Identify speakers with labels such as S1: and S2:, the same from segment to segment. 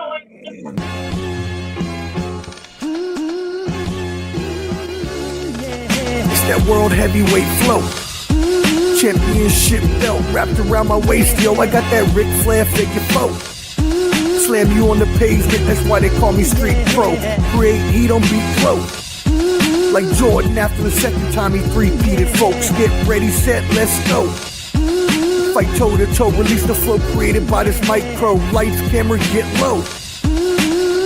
S1: It's that world heavyweight flow. Championship belt wrapped around my waist, yo. I got that Ric Flair figure foe. Slam you on the pavement, that's why they call me Street Pro. Create heat on beat flow. Like Jordan after the second time he three-peated, folks. Get ready, set, let's go. Fight toe to toe, release the flow created by this micro. Lights, camera, get low.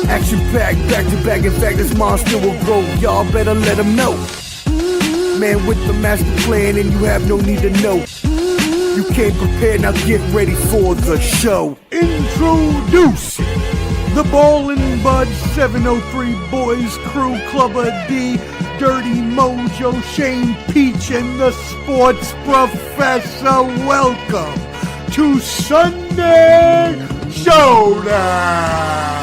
S1: Action packed, back to back. In fact, this monster will grow. Y'all better let him know. Man with the master plan, and you have no need to know. You came prepared, now get ready for the show. Introducing the Ballin' Bud 703 Boys Crew, Clubber D, Dirty Mojo, Shane Peach, and the Sports Professor. Welcome to Sunday Showdown.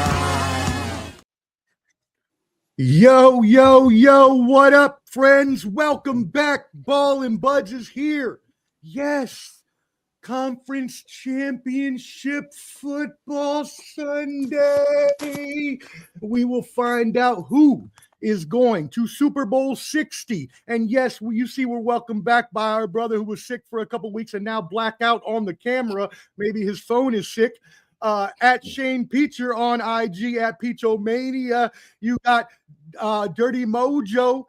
S1: Yo, yo, yo, what up, friends? Welcome back. Ballin' Buds is here. Yes. Conference Championship Football Sunday. We will find out who is going to Super Bowl 60. And yes, you see we're welcomed back by our brother who was sick for a couple weeks and now blacked out on the camera. Maybe his phone is sick. At Shane Peacher on IG at Peachomania. You got Dirty Mojo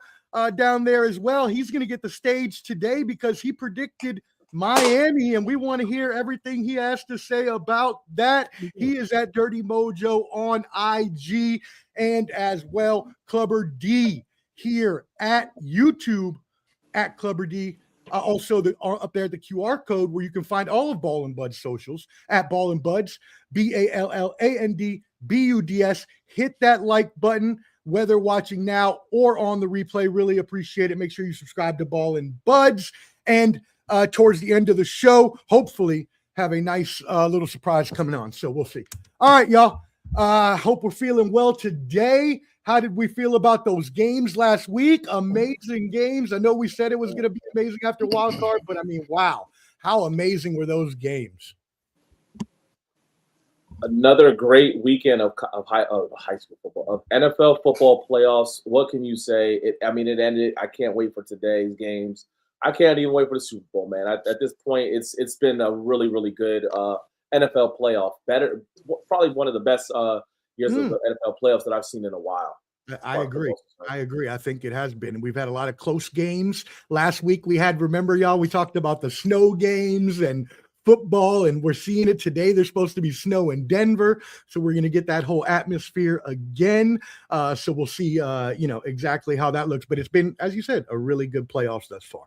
S1: down there as well. He's going to get the stage today because he predicted Miami, and we want to hear everything he has to say about that. He is at Dirty Mojo on IG, and as well Clubber D here at YouTube at Clubber D. Also, up there the QR code where you can find all of Ballin' Buds socials at Ballin' Buds, BALLANDBUDS. Hit that like button, whether watching now or on the replay. Really appreciate it. Make sure you subscribe to Ballin' Buds, and towards the end of the show, hopefully have a nice little surprise coming on. So we'll see. All right, y'all. Hope we're feeling well today. How did we feel about those games last week? Amazing games. I know we said it was going to be amazing after wild card, but I mean, wow. How amazing were those games?
S2: Another great weekend of high school football, of NFL football playoffs. What can you say? It ended. I can't wait for today's games. I can't even wait for the Super Bowl, man. At this point, it's been a really, really good NFL playoff. Probably one of the best years of the NFL playoffs that I've seen in a while.
S1: I agree. I think it has been. We've had a lot of close games. Last week remember, y'all, we talked about the snow games and football, and we're seeing it today. There's supposed to be snow in Denver, so we're going to get that whole atmosphere again. So we'll see, exactly how that looks. But it's been, as you said, a really good playoffs thus far.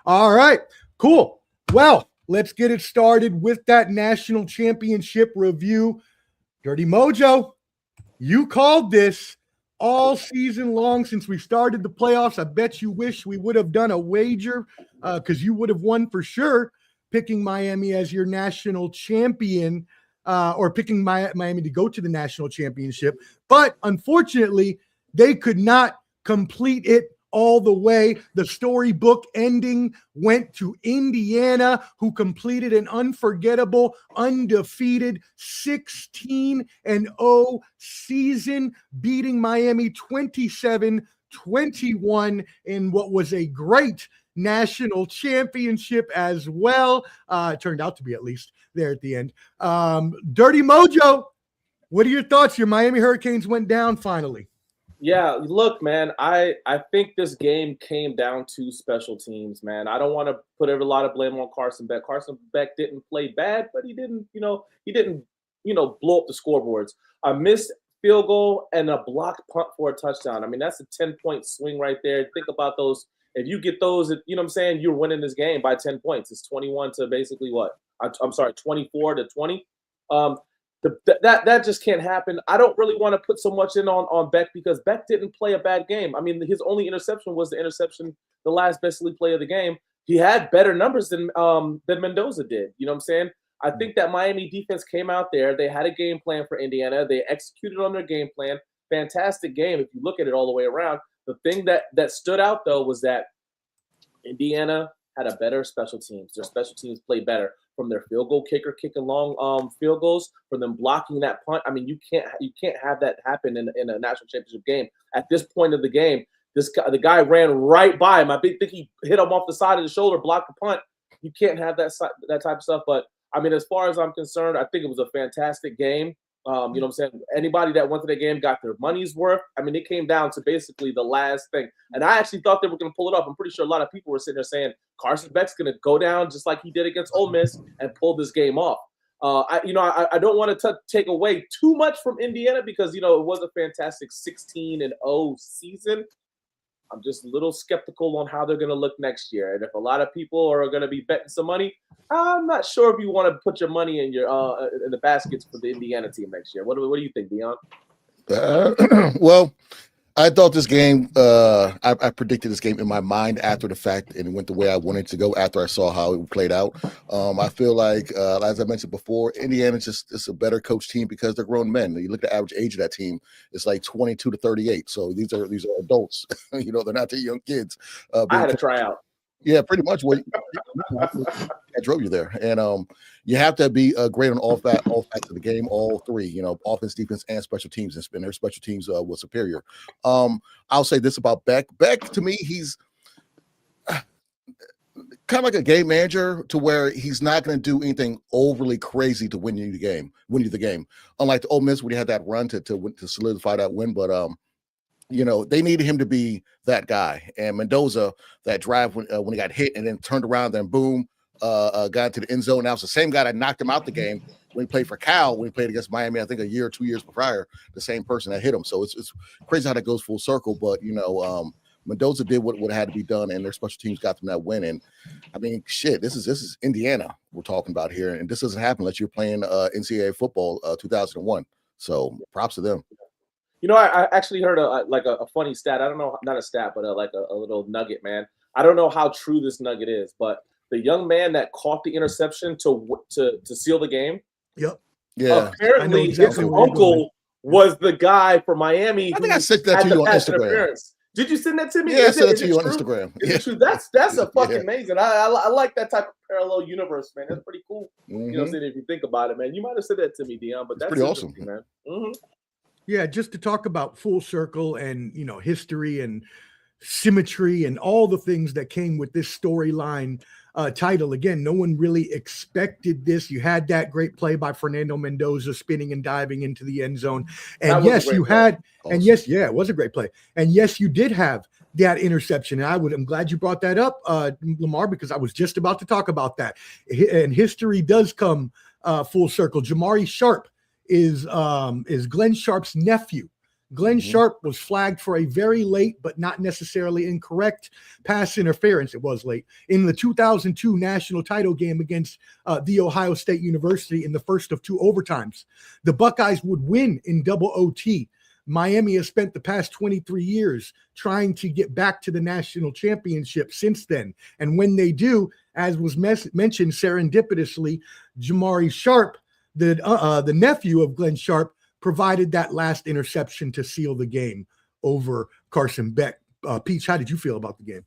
S1: All right, cool. Well, let's get it started with that national championship review. Dirty Mojo, you called this all season long since we started the playoffs. I bet you wish we would have done a wager because you would have won for sure, picking Miami as your national champion or picking Miami to go to the national championship. But unfortunately, they could not complete it all the way. The storybook ending went to Indiana, who completed an unforgettable, undefeated 16-0 season, beating Miami 27-21 in what was a great national championship as well. It turned out to be, at least there at the end. Dirty Mojo, what are your thoughts? Your Miami Hurricanes went down finally.
S2: Yeah, look, man, I think this game came down to special teams, man. I don't want to put a lot of blame on Carson Beck. Carson Beck didn't play bad, but he didn't blow up the scoreboards. A missed field goal and a blocked punt for a touchdown. I mean, that's a 10-point swing right there. Think about those. If you get those, you know what I'm saying, you're winning this game by 10 points. It's 21 to basically what? 24 to 20. That just can't happen. I don't really want to put so much in on Beck because Beck didn't play a bad game. I mean, his only interception was the interception, the last basically play of the game. He had better numbers than Mendoza did. You know what I'm saying? I think that Miami defense came out there. They had a game plan for Indiana. They executed on their game plan. Fantastic game if you look at it all the way around. The thing that stood out, though, was that Indiana had a better special teams. Their special teams played better. from their field goal kicker kicking long field goals, from them blocking that punt. I mean, you can't have that happen in a national championship game. At this point of the game, the guy ran right by him. I think he hit him off the side of the shoulder, blocked the punt. You can't have that type of stuff. But I mean, as far as I'm concerned, I think it was a fantastic game. You know what I'm saying? Anybody that went to the game got their money's worth. I mean, it came down to basically the last thing. And I actually thought they were going to pull it off. I'm pretty sure a lot of people were sitting there saying Carson Beck's going to go down just like he did against Ole Miss and pull this game off. I don't want to take away too much from Indiana because, it was a fantastic 16-0 season. I'm just a little skeptical on how they're going to look next year. And if a lot of people are going to be betting some money, I'm not sure if you want to put your money in in the baskets for the Indiana team next year. What do you think, Dion?
S3: Well, I thought this game, I predicted this game in my mind after the fact, and it went the way I wanted to go after I saw how it played out. I feel like, as I mentioned before, Indiana's just a better coach team because they're grown men. You look at the average age of that team, it's like 22 to 38. So these are adults. They're not the young kids.
S2: I had a tryout.
S3: Yeah, pretty much. What I drove you there, and you have to be great on all facts of the game, all three. Offense, defense, and special teams. And their special teams was superior. I'll say this about Beck. Beck, to me, he's kind of like a game manager to where he's not going to do anything overly crazy to win you the game. Unlike the Ole Miss, when he had that run to solidify that win, but they needed him to be that guy. And Mendoza, that drive when he got hit and then turned around, then boom, got into the end zone. Now it's the same guy that knocked him out the game when he played for Cal, when he played against Miami, I think a year or 2 years prior, the same person that hit him. So it's crazy how that goes full circle. But, Mendoza did what had to be done, and their special teams got them that win. And I mean, shit, this is Indiana we're talking about here. And this doesn't happen unless you're playing NCAA football 2001. So props to them.
S2: I actually heard a funny stat. I don't know, not a stat, but a little nugget, man. I don't know how true this nugget is, but the young man that caught the interception to seal the game.
S1: Yep.
S3: Yeah.
S2: Apparently, exactly his uncle was the guy from Miami.
S3: I think I sent that to you on Instagram.
S2: Did you send that to me?
S3: Yeah, I sent it to you on Instagram.
S2: Is it true? That's a fucking amazing. I like that type of parallel universe, man. That's pretty cool.
S3: Mm-hmm.
S2: If you think about it, man. You might have said that to me, Dion, but that's
S3: pretty awesome,
S2: man. Mm-hmm.
S1: Yeah, just to talk about full circle and history and symmetry and all the things that came with this storyline title. Again, no one really expected this. You had that great play by Fernando Mendoza spinning and diving into the end zone. And yes, you had, awesome. And yes, yeah, it was a great play. And yes, you did have that interception. And I'm glad you brought that up, Lamar, because I was just about to talk about that. And history does come full circle. Jamari Sharp is Glenn Sharp's nephew. Glenn Sharp was flagged for a very late, but not necessarily incorrect pass interference. It was late in the 2002 national title game against The Ohio State University in the first of two overtimes. The Buckeyes would win in double OT. Miami has spent the past 23 years trying to get back to the national championship since then. And when they do, as was mentioned serendipitously, Jamari Sharp, the nephew of Glenn Sharp, provided that last interception to seal the game over Carson Beck. Peach, how did you feel about the game?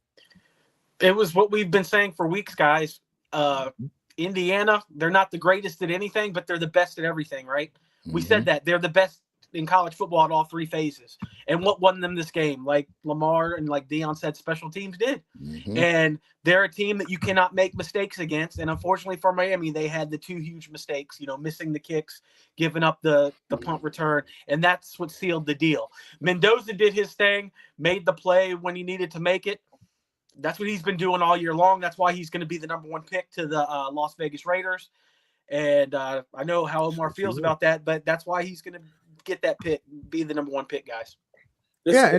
S4: It was what we've been saying for weeks, guys. Indiana, they're not the greatest at anything, but they're the best at everything, right? We said that. They're the best in college football at all three phases. And what won them this game, like Lamar and like Dion said, special teams did. And they're a team that you cannot make mistakes against. And unfortunately for Miami, they had the two huge mistakes, missing the kicks, giving up the punt return. And that's what sealed the deal. Mendoza did his thing, made the play when he needed to make it. That's what he's been doing all year long. That's why he's going to be the number one pick to the Las Vegas Raiders. And I know how Omar feels about that, but that's why he's going to get that pick, be the number one pick, guys.
S2: That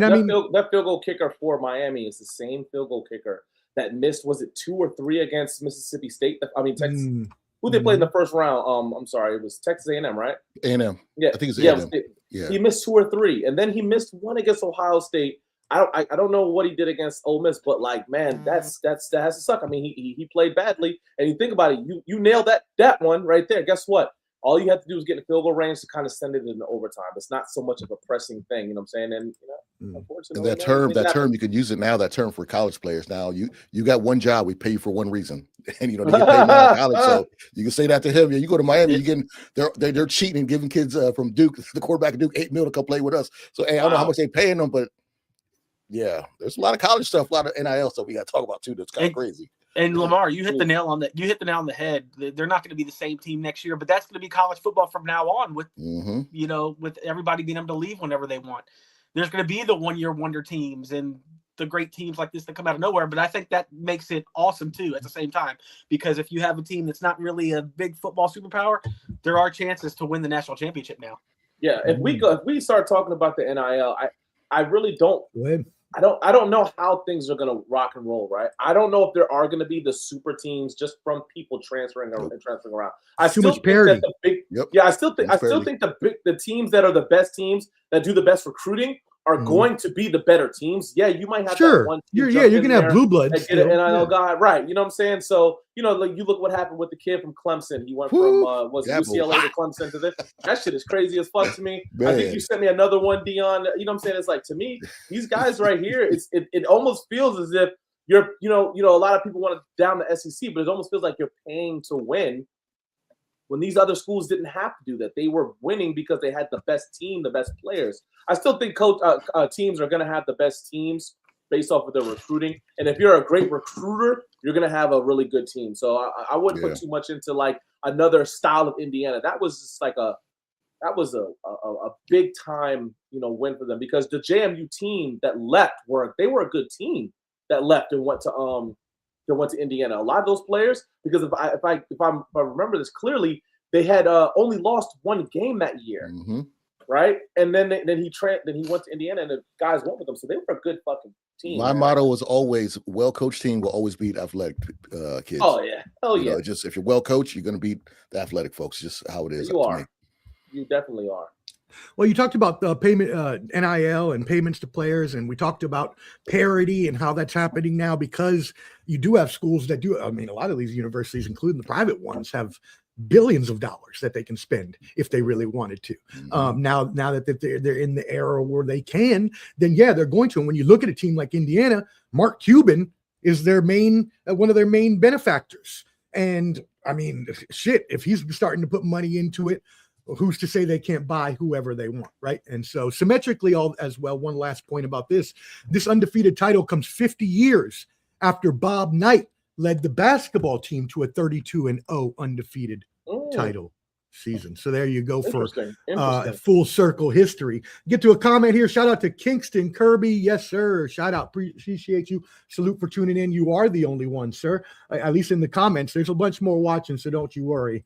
S2: field goal kicker for Miami is the same field goal kicker that missed, was it 2 or 3 against Mississippi State? Texas. Who they played in the first round? I'm sorry, it was Texas A&M, right?
S3: A&M.
S2: Yeah,
S3: I think it's A&M.
S2: Yeah. He missed 2 or 3, and then he missed one against Ohio State. I don't know what he did against Ole Miss, but that has to suck. I mean, he played badly, and you think about it, you nailed that one right there. Guess what? all you have to do is get in the field goal range to kind of send it into overtime. It's not so much of a pressing thing, you know what I'm saying? And unfortunately,
S3: and that term, you could use it now. That term for college players now. You got one job. We pay you for one reason, and they get paid now in college. So you can say that to him. Yeah, you go to Miami, you getting they're cheating and giving kids from Duke, the quarterback of Duke, $8 million to come play with us. So hey, I don't know how much they're paying them, but yeah, there's a lot of college stuff, a lot of NIL stuff we got to talk about too. That's kind of crazy.
S4: And Lamar, you hit the nail on the head. They're not going to be the same team next year, but that's going to be college football from now on with with everybody being able to leave whenever they want. There's going to be the 1-year wonder teams and the great teams like this that come out of nowhere, but I think that makes it awesome too at the same time, because if you have a team that's not really a big football superpower, there are chances to win the national championship now.
S2: Yeah, if we start talking about the NIL, I really don't. I don't know how things are going to rock and roll, right? I don't know if there are going to be the super teams just from people transferring around. I still think
S1: parity.
S2: I still think the teams that are the best teams that do the best recruiting are going to be the better teams. Yeah, you might have that one team.
S1: You're going to have blue bloods.
S2: Get an NIL guy, right? You know what I'm saying? So like you look what happened with the kid from Clemson. He went from UCLA to Clemson to this. That shit is crazy as fuck to me. Man. I think you sent me another one, Dion. You know what I'm saying? It's like, to me, these guys right here, it almost feels as if you're a lot of people want to down the SEC, but it almost feels like you're paying to win. When these other schools didn't have to do that, they were winning because they had the best team, the best players. I still think teams are going to have the best teams based off of their recruiting. And if you're a great recruiter, you're going to have a really good team. So I wouldn't put too much into like another style of Indiana. That was just like a big time, win for them, because the JMU team that left they were a good team that left and went to Indiana. A lot of those players, because if I remember this clearly, they had only lost one game that year, right? And then he went to Indiana, and the guys went with them, so they were a good fucking team.
S3: My motto was always: well-coached team will always beat athletic kids.
S2: Oh yeah,
S3: just if you're well-coached, you're going to beat the athletic folks. Just how it is.
S2: You are. You definitely are.
S1: Well, you talked about the payment, NIL and payments to players, and we talked about parity and how that's happening now, because you do have schools that do. I mean, a lot of these universities, including the private ones, have billions of dollars that they can spend if they really wanted to. Now that they're in the era where they can, then yeah, they're going to. And when you look at a team like Indiana, Mark Cuban is their one of their main benefactors. And I mean, shit, if he's starting to put money into it, who's to say they can't buy whoever they want, right? And so symmetrically, as well, one last point about this undefeated title comes 50 years after Bob Knight led the basketball team to a 32-0 undefeated title season. So there you go for full circle history. Get to a comment here. Shout out to Kingston Kirby. Yes, sir. Shout out. Appreciate you. Salute for tuning in. You are the only one, sir. At least in the comments. There's a bunch more watching, so don't you worry.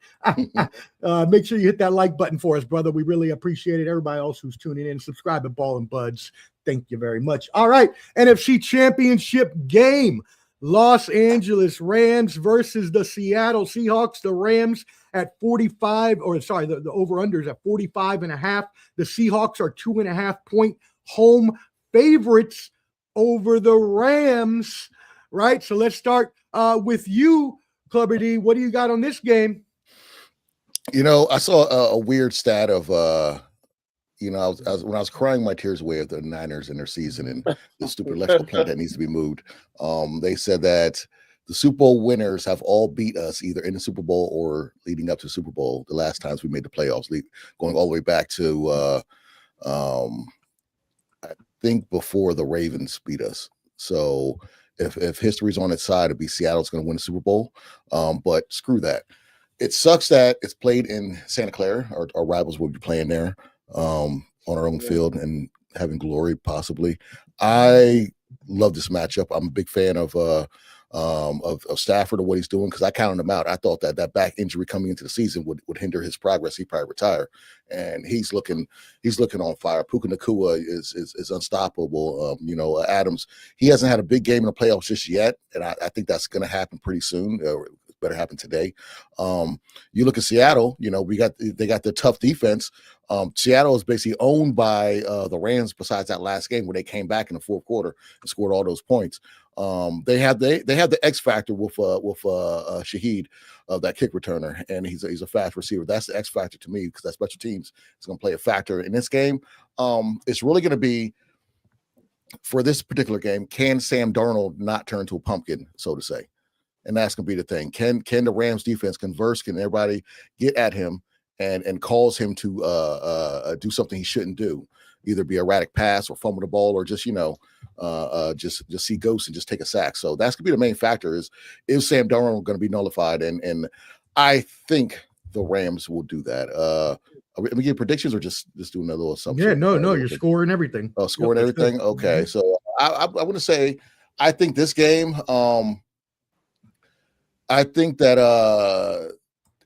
S1: Make sure you hit that like button for us, brother. We really appreciate it. Everybody else who's tuning in, subscribe to Ball and Buds. Thank you very much. All right. NFC Championship game. Los Angeles Rams versus the Seattle Seahawks. The Rams at 45, the over-unders at 45.5. The Seahawks are 2.5-point home favorites over the Rams, right? So let's start with you, Clubber D. What do you got on this game?
S3: I saw a weird stat of when I was crying my tears away at the Niners in their season and the stupid electrical plant that needs to be moved. They said that the Super Bowl winners have all beat us either in the Super Bowl or leading up to the Super Bowl the last times we made the playoffs, going all the way back to I think before the Ravens beat us. So if history's on its side, it'd be Seattle's going to win the Super Bowl. But screw that. It sucks that it's played in Santa Clara. Our rivals will be playing there on our own field and having glory possibly. I love this matchup. I'm a big fan of Stafford and what he's doing, because I counted him out. I thought that back injury coming into the season would hinder his progress. He'd probably retire, and he's looking on fire. Puka Nacua is unstoppable. Adams, he hasn't had a big game in the playoffs just yet, and I think that's going to happen pretty soon. Better happen today. You look at Seattle, they got the tough defense. Seattle is basically owned by the Rams besides that last game where they came back in the fourth quarter and scored all those points. They have the X factor with Shaheed, that kick returner, and he's a fast receiver. That's the X factor to me, because that special teams is going to play a factor in this game. It's really going to be, for this particular game, can Sam Darnold not turn to a pumpkin, so to say? And that's going to be the thing. Can the Rams defense converse? Can everybody get at him and cause him to do something he shouldn't do? Either be erratic pass or fumble the ball, or just just see ghosts and just take a sack. So that's gonna be the main factor: is Sam Darnold going to be nullified? And I think the Rams will do that. Are we get predictions, or just do another little assumption?
S1: Yeah, no, you're scoring everything.
S3: Oh, scoring everything. Okay, so I want to say, I think this game, I think that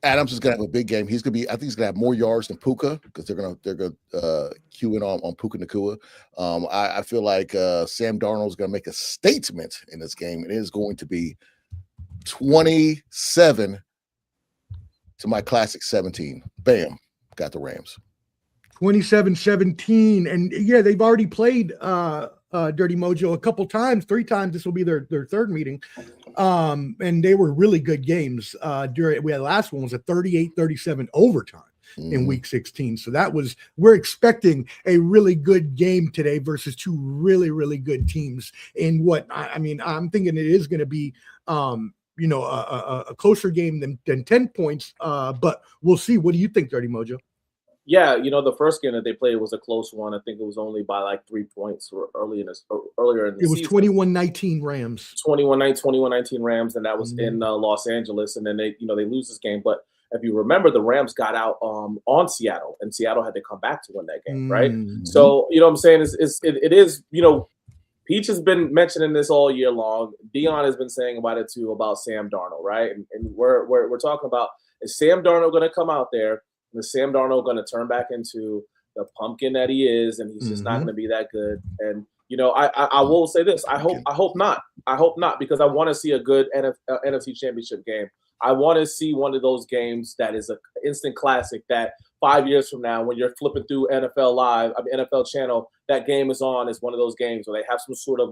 S3: Adams is going to have a big game. I think he's going to have more yards than Puka, because they're going to cue in on Puka Nacua. I feel like Sam Darnold is going to make a statement in this game. It is going to be 27 to my classic 17. Bam, got the Rams.
S1: 27-17, and yeah, they've already played Dirty Mojo a couple times, 3 times. This will be their third meeting. And they were really good games. The last one was a 38-37 overtime in week 16. So we're expecting a really good game today versus 2 really, really good teams. And I'm thinking it is going to be, a closer game than 10 points. But we'll see. What do you think, Dirty Mojo?
S2: Yeah, the first game that they played was a close one. I think it was only by like 3 points earlier in the
S1: season. It was 21-19 Rams.
S2: 21-19 Rams, and that was in Los Angeles. And then they lose this game. But if you remember, the Rams got out on Seattle, and Seattle had to come back to win that game, right? So what I'm saying it is Peach has been mentioning this all year long. Dion has been saying about it too, about Sam Darnold, right? And we're talking about, is Sam Darnold going to come out there? Is Sam Darnold going to turn back into the pumpkin that he is, and he's just not going to be that good? And I will say this: I hope not. I hope not, because I want to see a good NFC Championship game. I want to see one of those games that is an instant classic, that 5 years from now, when you're flipping through NFL Live, NFL Channel, that game is on. Is one of those games where they have some sort of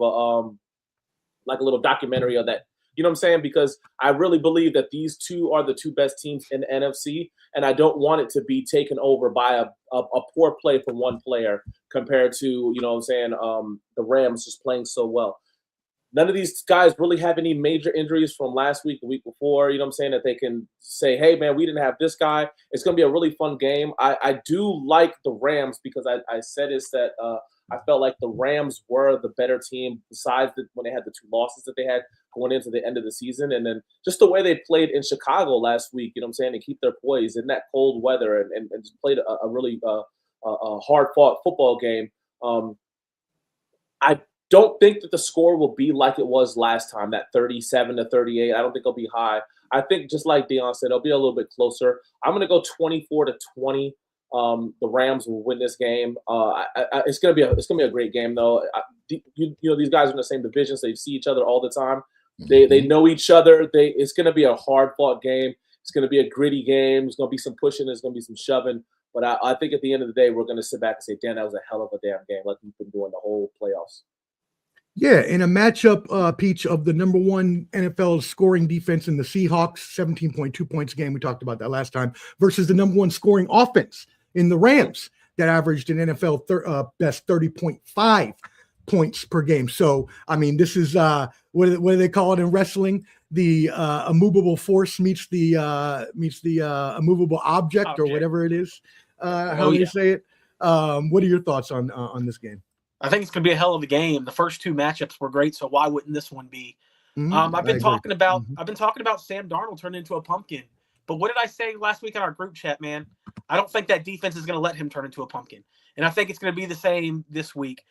S2: like a little documentary of that. You know what I'm saying? Because I really believe that these two are the 2 best teams in the NFC, and I don't want it to be taken over by a poor play from one player compared to, the Rams just playing so well. None of these guys really have any major injuries from last week, the week before, that they can say, hey, man, we didn't have this guy. It's going to be a really fun game. I do like the Rams, because I said this, that I felt like the Rams were the better team, besides when they had the 2 losses that they had going into the end of the season. And then just the way they played in Chicago last week, to keep their poise in that cold weather and just played a really hard-fought football game. I don't think that the score will be like it was last time, that 37-38. I don't think it'll be high. I think, just like Dion said, it'll be a little bit closer. I'm going to go 24-20. The Rams will win this game. It's gonna be a great game, though. These guys are in the same division, so they see each other all the time. They know each other. It's gonna be a hard fought game. It's gonna be a gritty game. There's gonna be some pushing. There's gonna be some shoving. But I think at the end of the day, we're gonna sit back and say, "Dan, that was a hell of a damn game," like we've been doing the whole playoffs.
S1: Yeah, in a matchup, Peach, of the number 1 NFL scoring defense in the Seahawks, 17.2 points a game. We talked about that last time, versus the number 1 scoring offense in the Rams that averaged an NFL best 30.5 points per game. So, this is what do they call it in wrestling? The immovable force meets the immovable object, or whatever it is. How do you say it? What are your thoughts on this game?
S4: I think it's going to be a hell of a game. The first 2 matchups were great, so why wouldn't this one be? I've been talking about Sam Darnold turning into a pumpkin. But what did I say last week in our group chat, man? I don't think that defense is going to let him turn into a pumpkin. And I think it's going to be the same this week.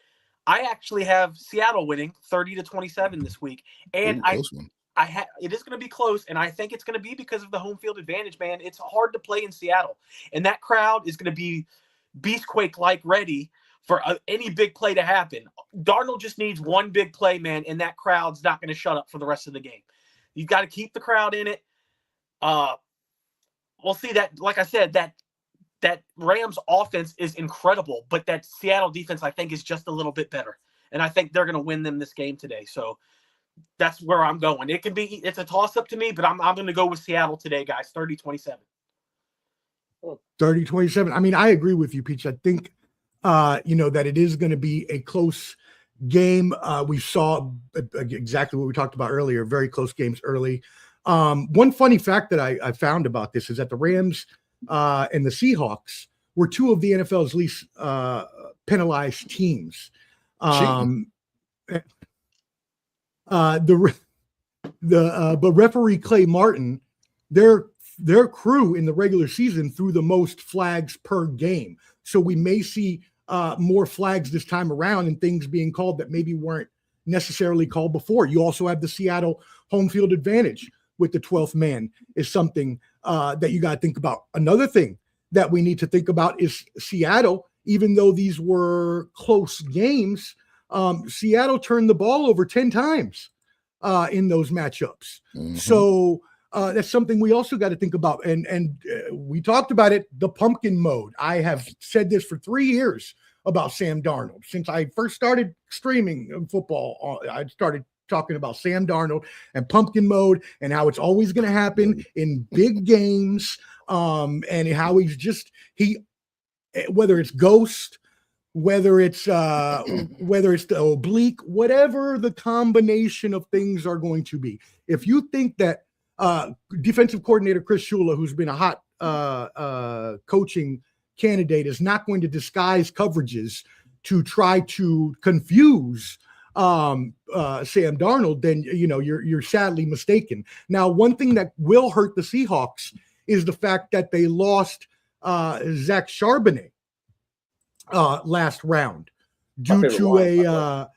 S4: I actually have Seattle winning 30-27 this week. And it is going to be close, and I think it's going to be because of the home field advantage, man. It's hard to play in Seattle. And that crowd is going to be Beastquake-like ready for any big play to happen. Darnold just needs one big play, man, and that crowd's not going to shut up for the rest of the game. You've got to keep the crowd in it. We'll see that, like I said, that Rams offense is incredible, but that Seattle defense, I think, is just a little bit better. And I think they're going to win them this game today. So That's where I'm going. It's a toss-up to me, but I'm going to go with Seattle today, guys. 30-27.
S1: 30-27. I mean, I agree with you, Peach. I think, that it is going to be a close game. We saw exactly what we talked about earlier, very close games early. One funny fact that I found about this is that the Rams and the Seahawks were two of the NFL's least penalized teams. But referee Clay Martin, their crew in the regular season threw the most flags per game. So we may see more flags this time around and things being called that maybe weren't necessarily called before. You also have the Seattle home field advantage with the 12th man is something that you got to think about. Another thing that we need to think about is Seattle, even though these were close games, Seattle turned the ball over 10 times in those matchups. Mm-hmm. So that's something we also got to think about. And we talked about it, the pumpkin mode. I have said this for 3 years about Sam Darnold. Since I first started streaming football, I started talking about Sam Darnold and pumpkin mode and how it's always going to happen in big games, and how whether it's ghost, whether it's the oblique, whatever the combination of things are going to be. If you think that defensive coordinator Chris Shula, who's been a hot coaching candidate, is not going to disguise coverages to try to confuse Sam Darnold, then you're sadly mistaken. Now, one thing that will hurt the Seahawks is the fact that they lost Zach Charbonnet last round due to a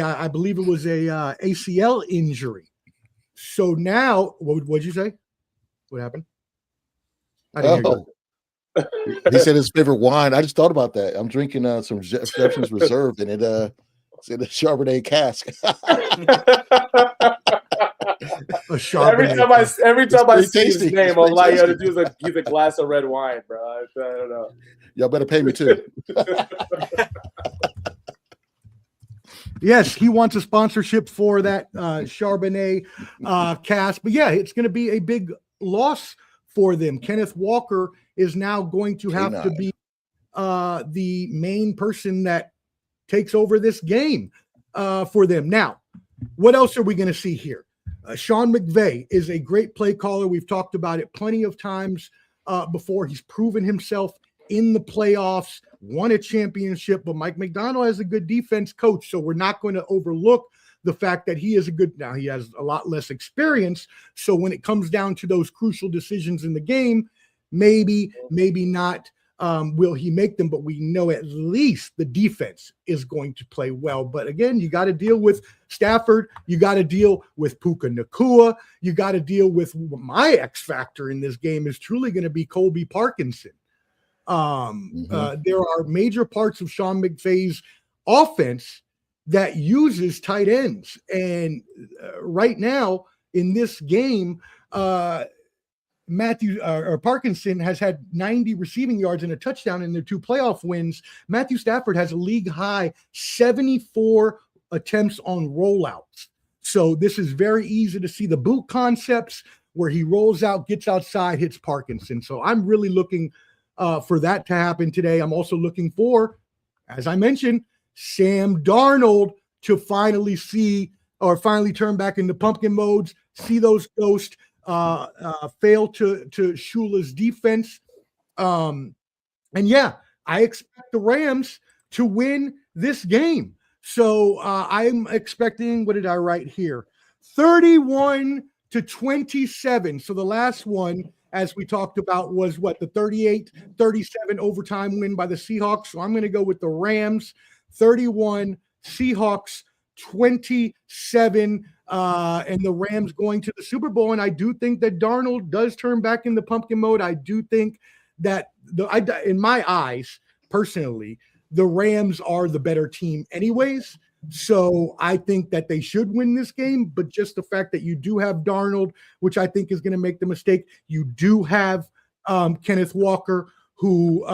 S1: I believe it was a ACL injury. So now, what'd you say? What happened? I didn't hear you.
S3: He said his favorite wine. I just thought about that. I'm drinking some Jefferson's Reserve, and it's in a Charbonnet cask.
S2: Every time I see his name, I'm like, he's a glass of red wine, bro. I don't know.
S3: Y'all better pay me too.
S1: Yes, he wants a sponsorship for that Charbonnet cast. But yeah, it's going to be a big loss for them. Kenneth Walker is now going to have to be the main person that takes over this game for them. Now, what else are we going to see here? Sean McVay is a great play caller. We've talked about it plenty of times before. He's proven himself in the playoffs, won a championship, but Mike McDonald is a good defense coach, so we're not going to overlook the fact that he has a lot less experience. So when it comes down to those crucial decisions in the game, maybe not will he make them, but we know at least the defense is going to play well. But again, you got to deal with Stafford. You got to deal with Puka Nacua. You got to deal with my X factor in this game is truly going to be Colby Parkinson. There are major parts of Sean McVay's offense that uses tight ends. And right now in this game, Parkinson has had 90 receiving yards and a touchdown in their 2 playoff wins. Matthew Stafford has a league high 74 attempts on rollouts. So this is very easy to see the boot concepts where he rolls out, gets outside, hits Parkinson. So I'm really looking for that to happen today. I'm also looking for, as I mentioned, Sam Darnold to finally turn back into pumpkin modes, see those ghosts, fail to Shula's defense. And yeah, I expect the Rams to win this game. So I'm expecting, what did I write here? 31-27. So the last one, as we talked about, was the 38-37 overtime win by the Seahawks. So I'm going to go with the Rams 31, Seahawks 27, and the Rams going to the Super Bowl. And I do think that Darnold does turn back into pumpkin mode. I do think that in my eyes, personally, the Rams are the better team anyways. So I think that they should win this game, but just the fact that you do have Darnold, which I think is going to make the mistake. You do have Kenneth Walker, who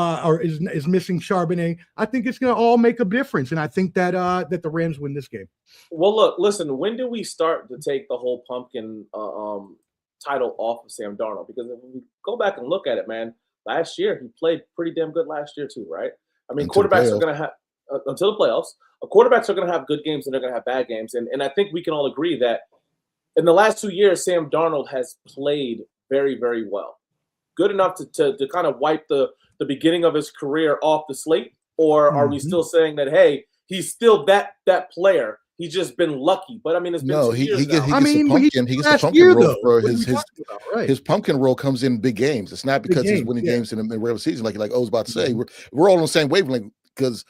S1: is missing Charbonnet. I think it's going to all make a difference, and I think that that the Rams win this game.
S2: Well, look, listen. When do we start to take the whole pumpkin title off of Sam Darnold? Because if we go back and look at it, man, last year he played pretty damn good last year too, right? I mean, quarterbacks are going to have until the playoffs. Quarterbacks are going to have good games and they're going to have bad games, and I think we can all agree that in the last 2 years, Sam Darnold has played very, very well. Good enough to kind of wipe the beginning of his career off the slate? Or are we still saying that, hey, he's still that player? He's just been lucky. But, I mean, it's been 2 years
S3: he gets
S2: now.
S3: he gets the pumpkin role for his pumpkin role comes in big games. It's not because he's winning games in the regular season, like I was about to say. We're all on the same wavelength because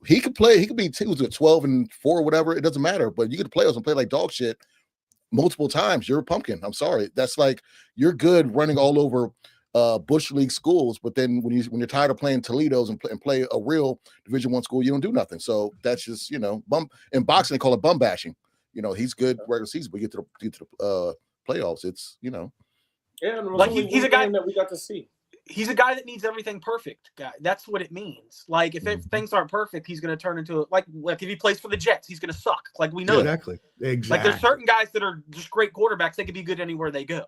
S3: he could play. He could be 12-4 or whatever. It doesn't matter. But you get to playoffs and play like dog shit multiple times. You're a pumpkin. I'm sorry. That's like you're good running all over Bush League schools, but then when you're tired of playing Toledo's and play a real Division I school, you don't do nothing. So that's just bum. In boxing they call it bum bashing. He's good regular season, but get to the playoffs. It's
S2: like he's a guy that we got to see.
S4: He's a guy that needs everything perfect. Guy, that's what it means. Like if things aren't perfect, he's going to turn into like if he plays for the Jets, he's going to suck. Like we know
S1: exactly.
S4: Like there's certain guys that are just great quarterbacks. They could be good anywhere they go.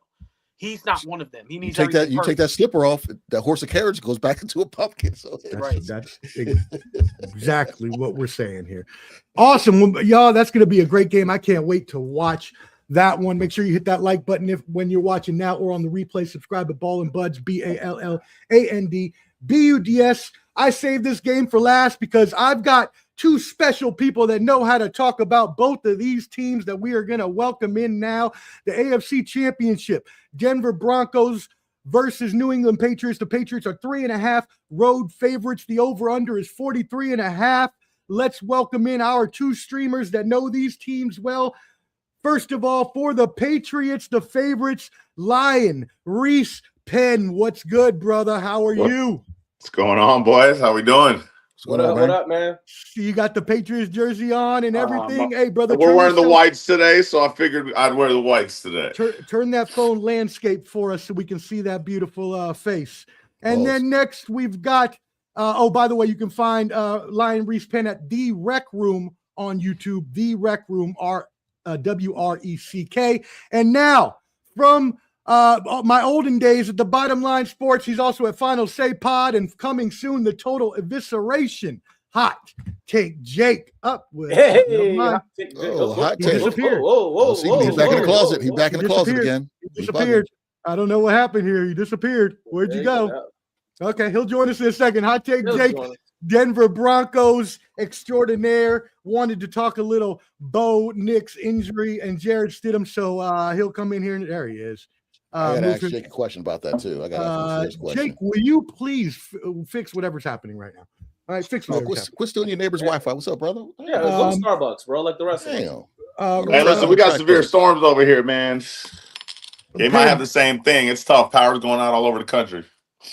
S4: He's not one of them. He needs
S3: you take that slipper off, that horse of carriage goes back into a pumpkin. So
S1: that's exactly what we're saying here. Awesome, y'all. That's going to be a great game. I can't wait to watch that one. Make sure you hit that like button when you're watching now or on the replay. Subscribe at Ball and Buds, BALLANDBUDS. I saved this game for last because I've got two special people that know how to talk about both of these teams that we are going to welcome in now. The AFC Championship, Denver Broncos versus New England Patriots. The Patriots are 3.5 road favorites. The over-under is 43.5. Let's welcome in our two streamers that know these teams well. First of all, for the Patriots, the favorites, Lion, Reese Penn. What's good, brother? How are you?
S5: What's going on, boys? How we doing?
S2: What up, man?
S1: You got the Patriots jersey on and everything. Hey, brother.
S5: We're wearing the whites today, so I figured I'd wear the whites today.
S1: Turn that phone landscape for us so we can see that beautiful face. And then next we've got, by the way, you can find Lion Reese Penn at The Rec Room on YouTube. The Rec Room, WRECK. And now from my olden days at the Bottom Line Sports, he's also at Final Say Pod and coming soon, the Total Evisceration. Hot Take Jake up with.
S2: Hot
S3: take.
S1: He disappeared.
S3: He's back in the closet. He's back in the closet again.
S1: He disappeared. I don't know what happened here. He disappeared. Where'd you go? Okay, he'll join us in a second. Hot Take Jake. Denver Broncos extraordinaire wanted to talk a little Bo Nix injury and Jared Stidham, so he'll come in here and there he is.
S3: I gotta ask Jake a question about that too. I gotta ask him a question.
S1: Jake, will you please fix whatever's happening right now? All right, fix whatever's
S3: quit stealing your neighbor's Wi-Fi. What's up, brother?
S2: Yeah, go to Starbucks, bro, like the rest of them.
S5: Hey, listen, we got severe storms over here, man. They might have the same thing. It's tough. Power's going out all over the country.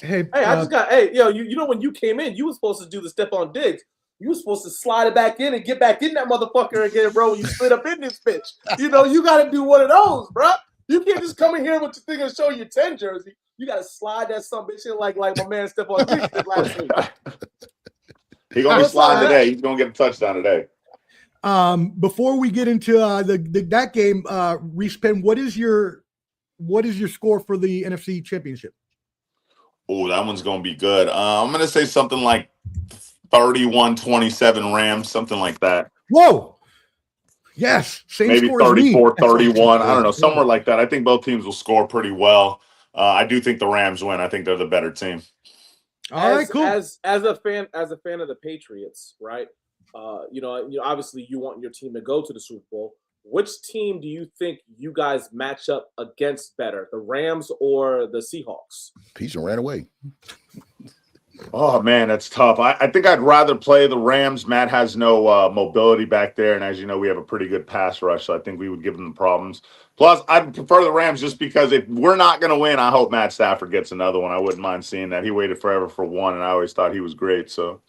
S2: I just got. You know when you came in, you were supposed to do the step on Diggs. You were supposed to slide it back in and get back in that motherfucker again, bro. When you split up in this bitch, you got to do one of those, bro. You can't just come in here with your thing and show your 10 jersey. You got to slide that some bitch in like my man Stephon Diggs did last week.
S5: He's gonna be sliding today. He's gonna get a touchdown today.
S1: Before we get into that game, Reese Penn, what is your score for the NFC Championship?
S5: Oh, that one's gonna be good. I'm gonna say something like 31-27 Rams, something like that.
S1: Whoa. Yes, same
S5: maybe
S1: score
S5: 34-31. I don't know, somewhere like that. I think both teams will score pretty well. I do think the Rams win. I think they're the better team.
S1: All right, cool.
S2: As a fan of the Patriots, right? Obviously you want your team to go to the Super Bowl. Which team do you think you guys match up against better, the Rams or the Seahawks?
S3: Peach ran away.
S5: Oh, man, that's tough. I think I'd rather play the Rams. Matt has no mobility back there, and as you know, we have a pretty good pass rush, so I think we would give them the problems. Plus, I'd prefer the Rams just because if we're not going to win, I hope Matt Stafford gets another one. I wouldn't mind seeing that. He waited forever for one, and I always thought he was great. So,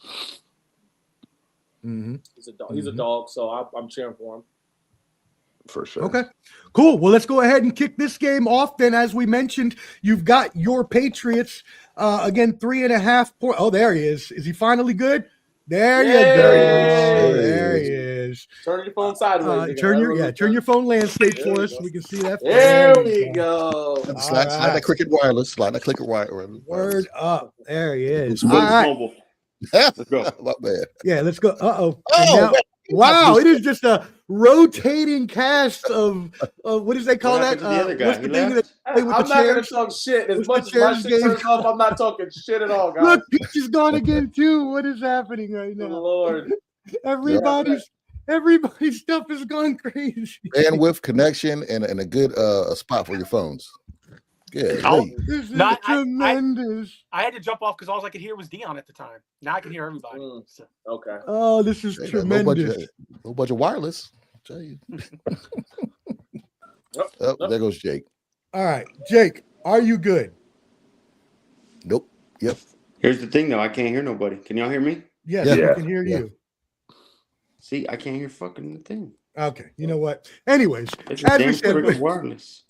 S2: He's a dog, so I'm cheering for him.
S5: for sure.
S1: Okay, cool. Well, let's go ahead and kick this game off. Then, as we mentioned, you've got your Patriots again, 3.5 points. Oh, there he is. Is he finally good? There you go. There he is.
S2: Turn your phone sideways.
S1: Turn your phone landscape for us so we can see that.
S2: There we go.
S3: Slide that Cricket wireless. Slide that Cricket wireless.
S1: Word up. There he is.
S6: All right.
S3: Let's go.
S1: Yeah, let's go.
S3: Oh,
S1: wow, it is just a rotating cast of what does they call that?
S6: The other guy?
S1: What's the thing that play with
S2: I'm
S1: the
S2: not going
S1: chairs?
S2: to talk shit. As
S1: What's
S2: much
S1: the
S2: as my
S1: chairs
S2: shit
S1: game?
S2: turns off, I'm not talking shit at all, guys.
S1: Look, Peach is gone again too. What is happening right now?
S2: Lord.
S1: Everybody's stuff is gone crazy.
S3: Bandwidth, connection, and a good spot for your phones. Yeah.
S1: This is
S4: tremendous. I had to jump off because all I could hear was Dion at the time. Now I can hear everybody. So.
S2: Okay.
S1: Oh, this is tremendous.
S3: No bunch of wireless. I'll tell you. There goes Jake.
S1: All right, Jake, are you good?
S3: Nope. Yep.
S6: Here's the thing, though. I can't hear nobody. Can y'all hear me?
S1: Yes,
S3: Yeah.
S1: I can hear you.
S6: See, I can't hear fucking the thing.
S1: Okay, you know what? Anyways,
S6: It's a
S1: as we
S6: damn
S1: said,
S6: Cricket wireless.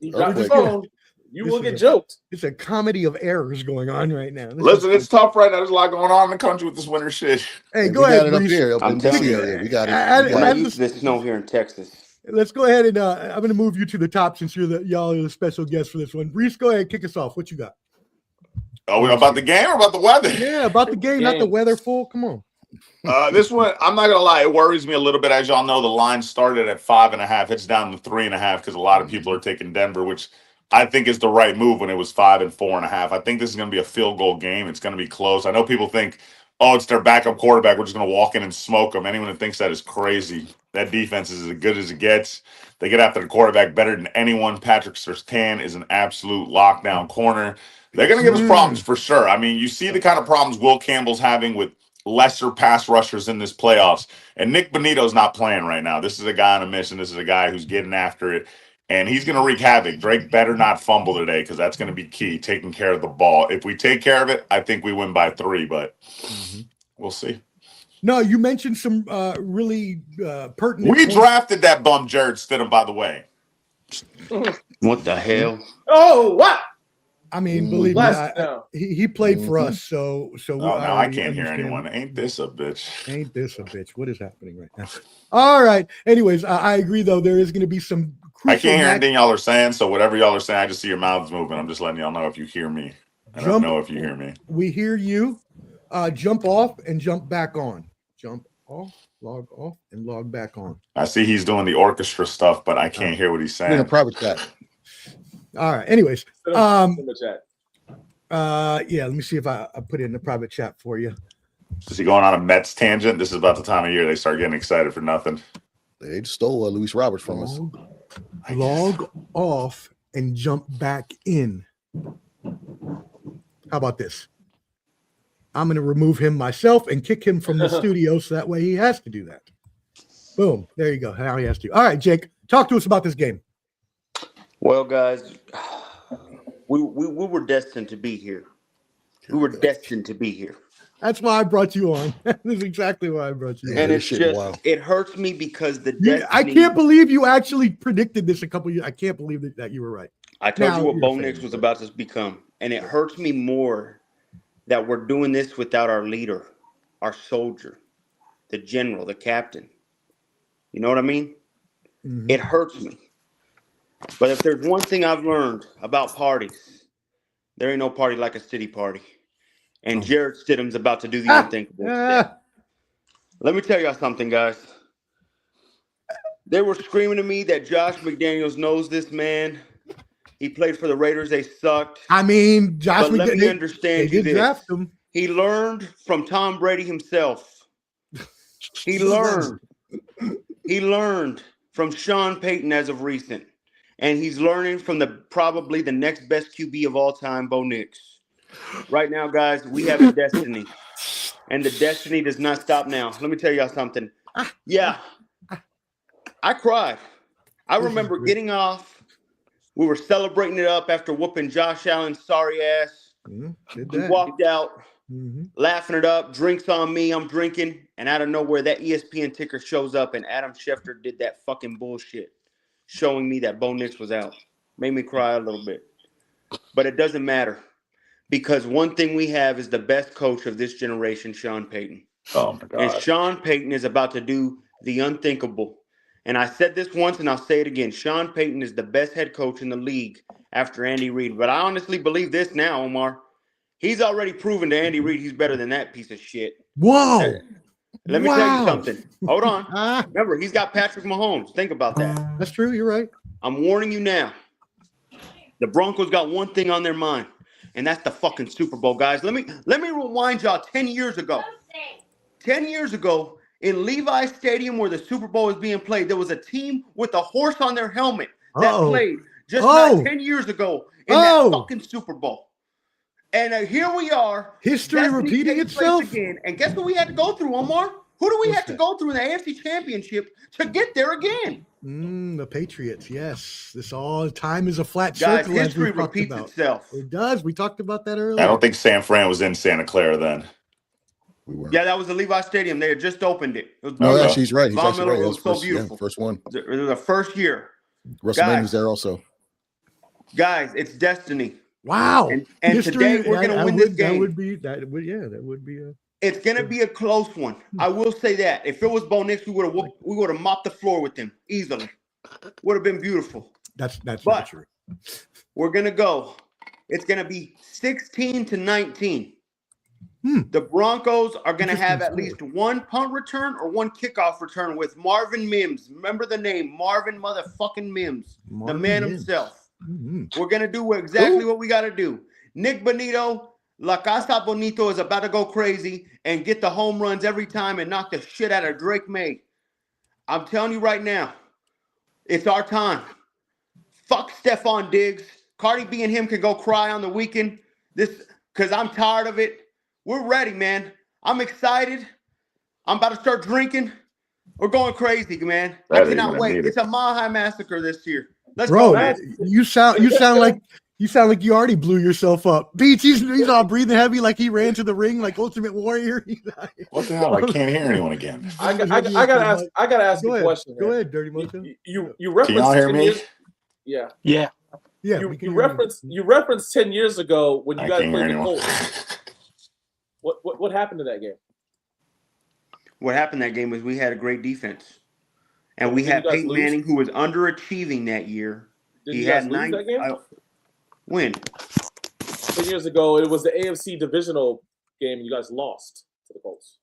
S2: You dropped
S3: wait.
S2: your phone. You will get joked.
S1: it's a comedy of errors going on right now.
S5: Listen, it's tough right now. There's a lot going on in the country with this winter shit.
S1: Hey,
S3: We
S1: go
S3: got
S1: ahead,
S3: it up
S1: Reese.
S3: here. Up
S6: I'm
S3: in
S6: telling
S3: DC
S6: you.
S3: area. We got it.
S1: And-
S6: We're not
S1: and-
S6: used to this snow here in Texas.
S1: Let's go ahead and I'm going to move you to the top since y'all are the special guest for this one. Reese, go ahead, kick us off. What you got?
S5: Oh, we about the game or about the weather?
S1: Yeah, about the game, not the weather. Full. Come on.
S5: This one, I'm not gonna lie, it worries me a little bit. As y'all know, the line started at 5.5. It's down to 3.5 because a lot of people are taking Denver, which I think is the right move when it was 5 and 4.5. I think this is gonna be a field goal game. It's gonna be close. I know people think, oh, it's their backup quarterback. We're just gonna walk in and smoke them. Anyone who thinks that is crazy. That defense is as good as it gets. They get after the quarterback better than anyone. Patrick Surtain is an absolute lockdown corner. They're gonna give us problems for sure. I mean, you see the kind of problems Will Campbell's having with lesser pass rushers in this playoffs. And Nick Bonito's not playing right now. This is a guy on a mission. This is a guy who's getting after it. And he's going to wreak havoc. Drake better not fumble today because that's going to be key, taking care of the ball. If we take care of it, I think we win by 3, but we'll see.
S1: No, you mentioned some really pertinent.
S5: We drafted that bum Jared Stidham, by the way.
S6: What the hell?
S2: Oh, what?
S1: I mean, believe me, he played for us, so.
S5: Now I can't hear anyone. Ain't this a bitch?
S1: Ain't this a bitch? What is happening right now? All right. Anyways, I agree though. There is going to be some.
S5: I can't hear anything y'all are saying, so whatever y'all are saying, I just see your mouths moving. I'm just letting y'all know if you hear me. I don't know if you hear me.
S1: We hear you. Jump off and jump back on. Jump off, log off, and log back on.
S5: I see he's doing the orchestra stuff, but I can't hear what he's saying.
S3: In a private chat.
S1: All right. Anyways,
S2: In the chat.
S1: yeah. Let me see if I put it in the private chat for you.
S5: Is he going on a Mets tangent? This is about the time of year they start getting excited for nothing.
S3: They just stole Luis Roberts from us.
S1: Log off and jump back in. How about this? I'm going to remove him myself and kick him from the studio so that way he has to do that. Boom. There you go. Now he has to. All right, Jake, talk to us about this game.
S6: Well, guys, we were destined to be here. We were destined to be here.
S1: That's why I brought you on. That's exactly why I brought you on.
S6: And it's just, it hurts me because the destiny.
S1: I can't believe you actually predicted this a couple years. I can't believe that you were right.
S6: I told you what Bo Nix was about to become. And it hurts me more that we're doing this without our leader, our soldier, the general, the captain. You know what I mean? Mm-hmm. It hurts me. But if there's one thing I've learned about parties, there ain't no party like a city party. And Jared Stidham's about to do the unthinkable. Let me tell y'all something, guys. They were screaming to me that Josh McDaniels knows this man. He played for the Raiders. They sucked.
S1: I mean, Josh McDaniels.
S6: Let me understand you this.
S1: Draft him.
S6: He learned from Tom Brady himself. He learned from Sean Payton as of recent. And he's learning from probably the next best QB of all time, Bo Nix. Right now, guys, we have a destiny. And the destiny does not stop now. Let me tell y'all something. Yeah. I cried. I remember getting off. We were celebrating it up after whooping Josh Allen's sorry ass. We walked out. laughing it up, drinks on me, I'm drinking, and out of nowhere, that ESPN ticker shows up, and Adam Schefter did that fucking bullshit, showing me that Bo Nix was out. Made me cry a little bit. But it doesn't matter, because one thing we have is the best coach of this generation, Sean Payton.
S5: Oh, my God.
S6: And Sean Payton is about to do the unthinkable. And I said this once, and I'll say it again. Sean Payton is the best head coach in the league after Andy Reid. But I honestly believe this now, Omar. He's already proven to Andy Reid he's better than that piece of shit.
S1: Whoa.
S6: Let me tell you something. Hold on. Remember, he's got Patrick Mahomes. Think about that.
S1: That's true. You're right.
S6: I'm warning you now. The Broncos got one thing on their mind, and that's the fucking Super Bowl, guys. Let me rewind y'all 10 years ago. 10 years ago, in Levi Stadium where the Super Bowl is being played, there was a team with a horse on their helmet that played just not 10 years ago in that fucking Super Bowl. And here we are.
S1: History repeating itself.
S6: Again. And guess what we had to go through, Omar? Who do we have to go through in the AFC Championship to get there again?
S1: The Patriots, yes. This all time is a flat
S6: Guys,
S1: circle.
S6: history repeats itself.
S1: It does. We talked about that earlier.
S5: I don't think San Fran was in Santa Clara then.
S3: We were.
S6: Yeah, that was the Levi Stadium. They had just opened it.
S3: No, actually, he's right. He's
S6: Von
S3: actually
S6: Miller
S3: right.
S6: was so beautiful.
S3: First one.
S6: It was the first year.
S3: WrestleMania was there also.
S6: Guys, it's destiny.
S1: Wow.
S6: And today we're going to win this game.
S1: That would be a.
S6: It's going to be a close one. I will say that. If it was Bo Nix, we would have mopped the floor with him easily. Would have been beautiful.
S1: That's not true.
S6: We're going to go. It's going to be 16-19. The Broncos are going to have at least one punt return or one kickoff return with Marvin Mims. Remember the name, Marvin motherfucking Mims, the man himself. We're going to do exactly what we got to do. Nick Bonito, La Casa Bonito, is about to go crazy and get the home runs every time and knock the shit out of Drake May. I'm telling you right now, it's our time. Fuck Stephon Diggs. Cardi B and him can go cry on the weekend. Because I'm tired of it. We're ready, man. I'm excited. I'm about to start drinking. We're going crazy, man. I cannot wait. It's a Mile High Massacre this year. Let's go, man.
S1: You sound like you already blew yourself up. Beats, he's all breathing heavy like he ran to the ring like Ultimate Warrior.
S5: What the hell? I can't hear anyone again.
S2: I gotta ask you a question.
S1: Go ahead, Dirty Mojo.
S2: You referenced.
S5: Can y'all hear me?
S2: Yeah. You referenced 10 years ago when you guys played the Colts. What happened to that game?
S6: What happened that game was we had a great defense. And we had Peyton Manning, who was underachieving that year.
S2: He had lose that game?
S6: When?
S2: 10 years ago, it was the AFC divisional game. You guys lost to the Colts.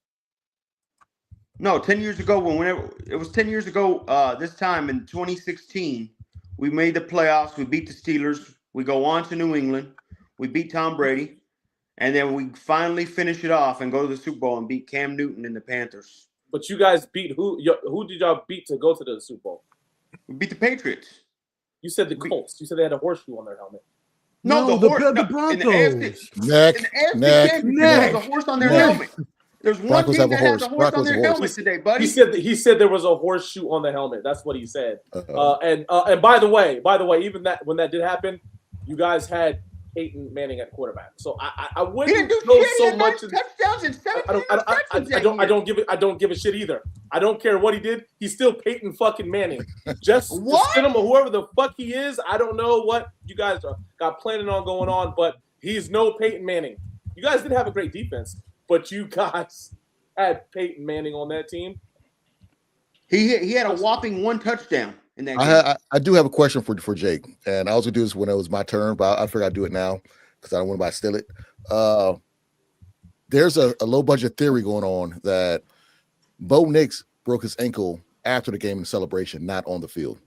S6: No, 10 years ago, it was 10 years ago this time in 2016, we made the playoffs. We beat the Steelers. We go on to New England. We beat Tom Brady. And then we finally finish it off and go to the Super Bowl and beat Cam Newton and the Panthers.
S2: But you guys beat who? Who did y'all beat to go to the Super Bowl?
S6: We beat the Patriots.
S2: You said the Colts. You said they had a horseshoe on their helmet.
S6: No, the Broncos.
S3: Neck.
S6: There's a horse on their helmet. There's one
S3: Broncos
S6: team that
S3: have a
S6: has a
S3: horse.
S6: horse on
S3: Broncos
S6: their
S3: have a horse.
S6: helmet today, buddy.
S2: He said there was a horseshoe on the helmet. That's what he said. And by the way, even that when that did happen, you guys had Peyton Manning at quarterback. So I wouldn't go so much.
S6: Touchdowns and 17
S2: I don't give a shit either. I don't care what he did. He's still Peyton fucking Manning. Just send him or whoever the fuck he is. I don't know what you guys got planning on going on, but he's no Peyton Manning. You guys didn't have a great defense, but you guys had Peyton Manning on that team.
S6: He had a whopping one touchdown in that game.
S3: I do have a question for Jake, and I was gonna do this when it was my turn, but I figured I'd do it now because I don't want to steal it. There's a low budget theory going on that Bo Nix broke his ankle after the game in celebration, not on the field.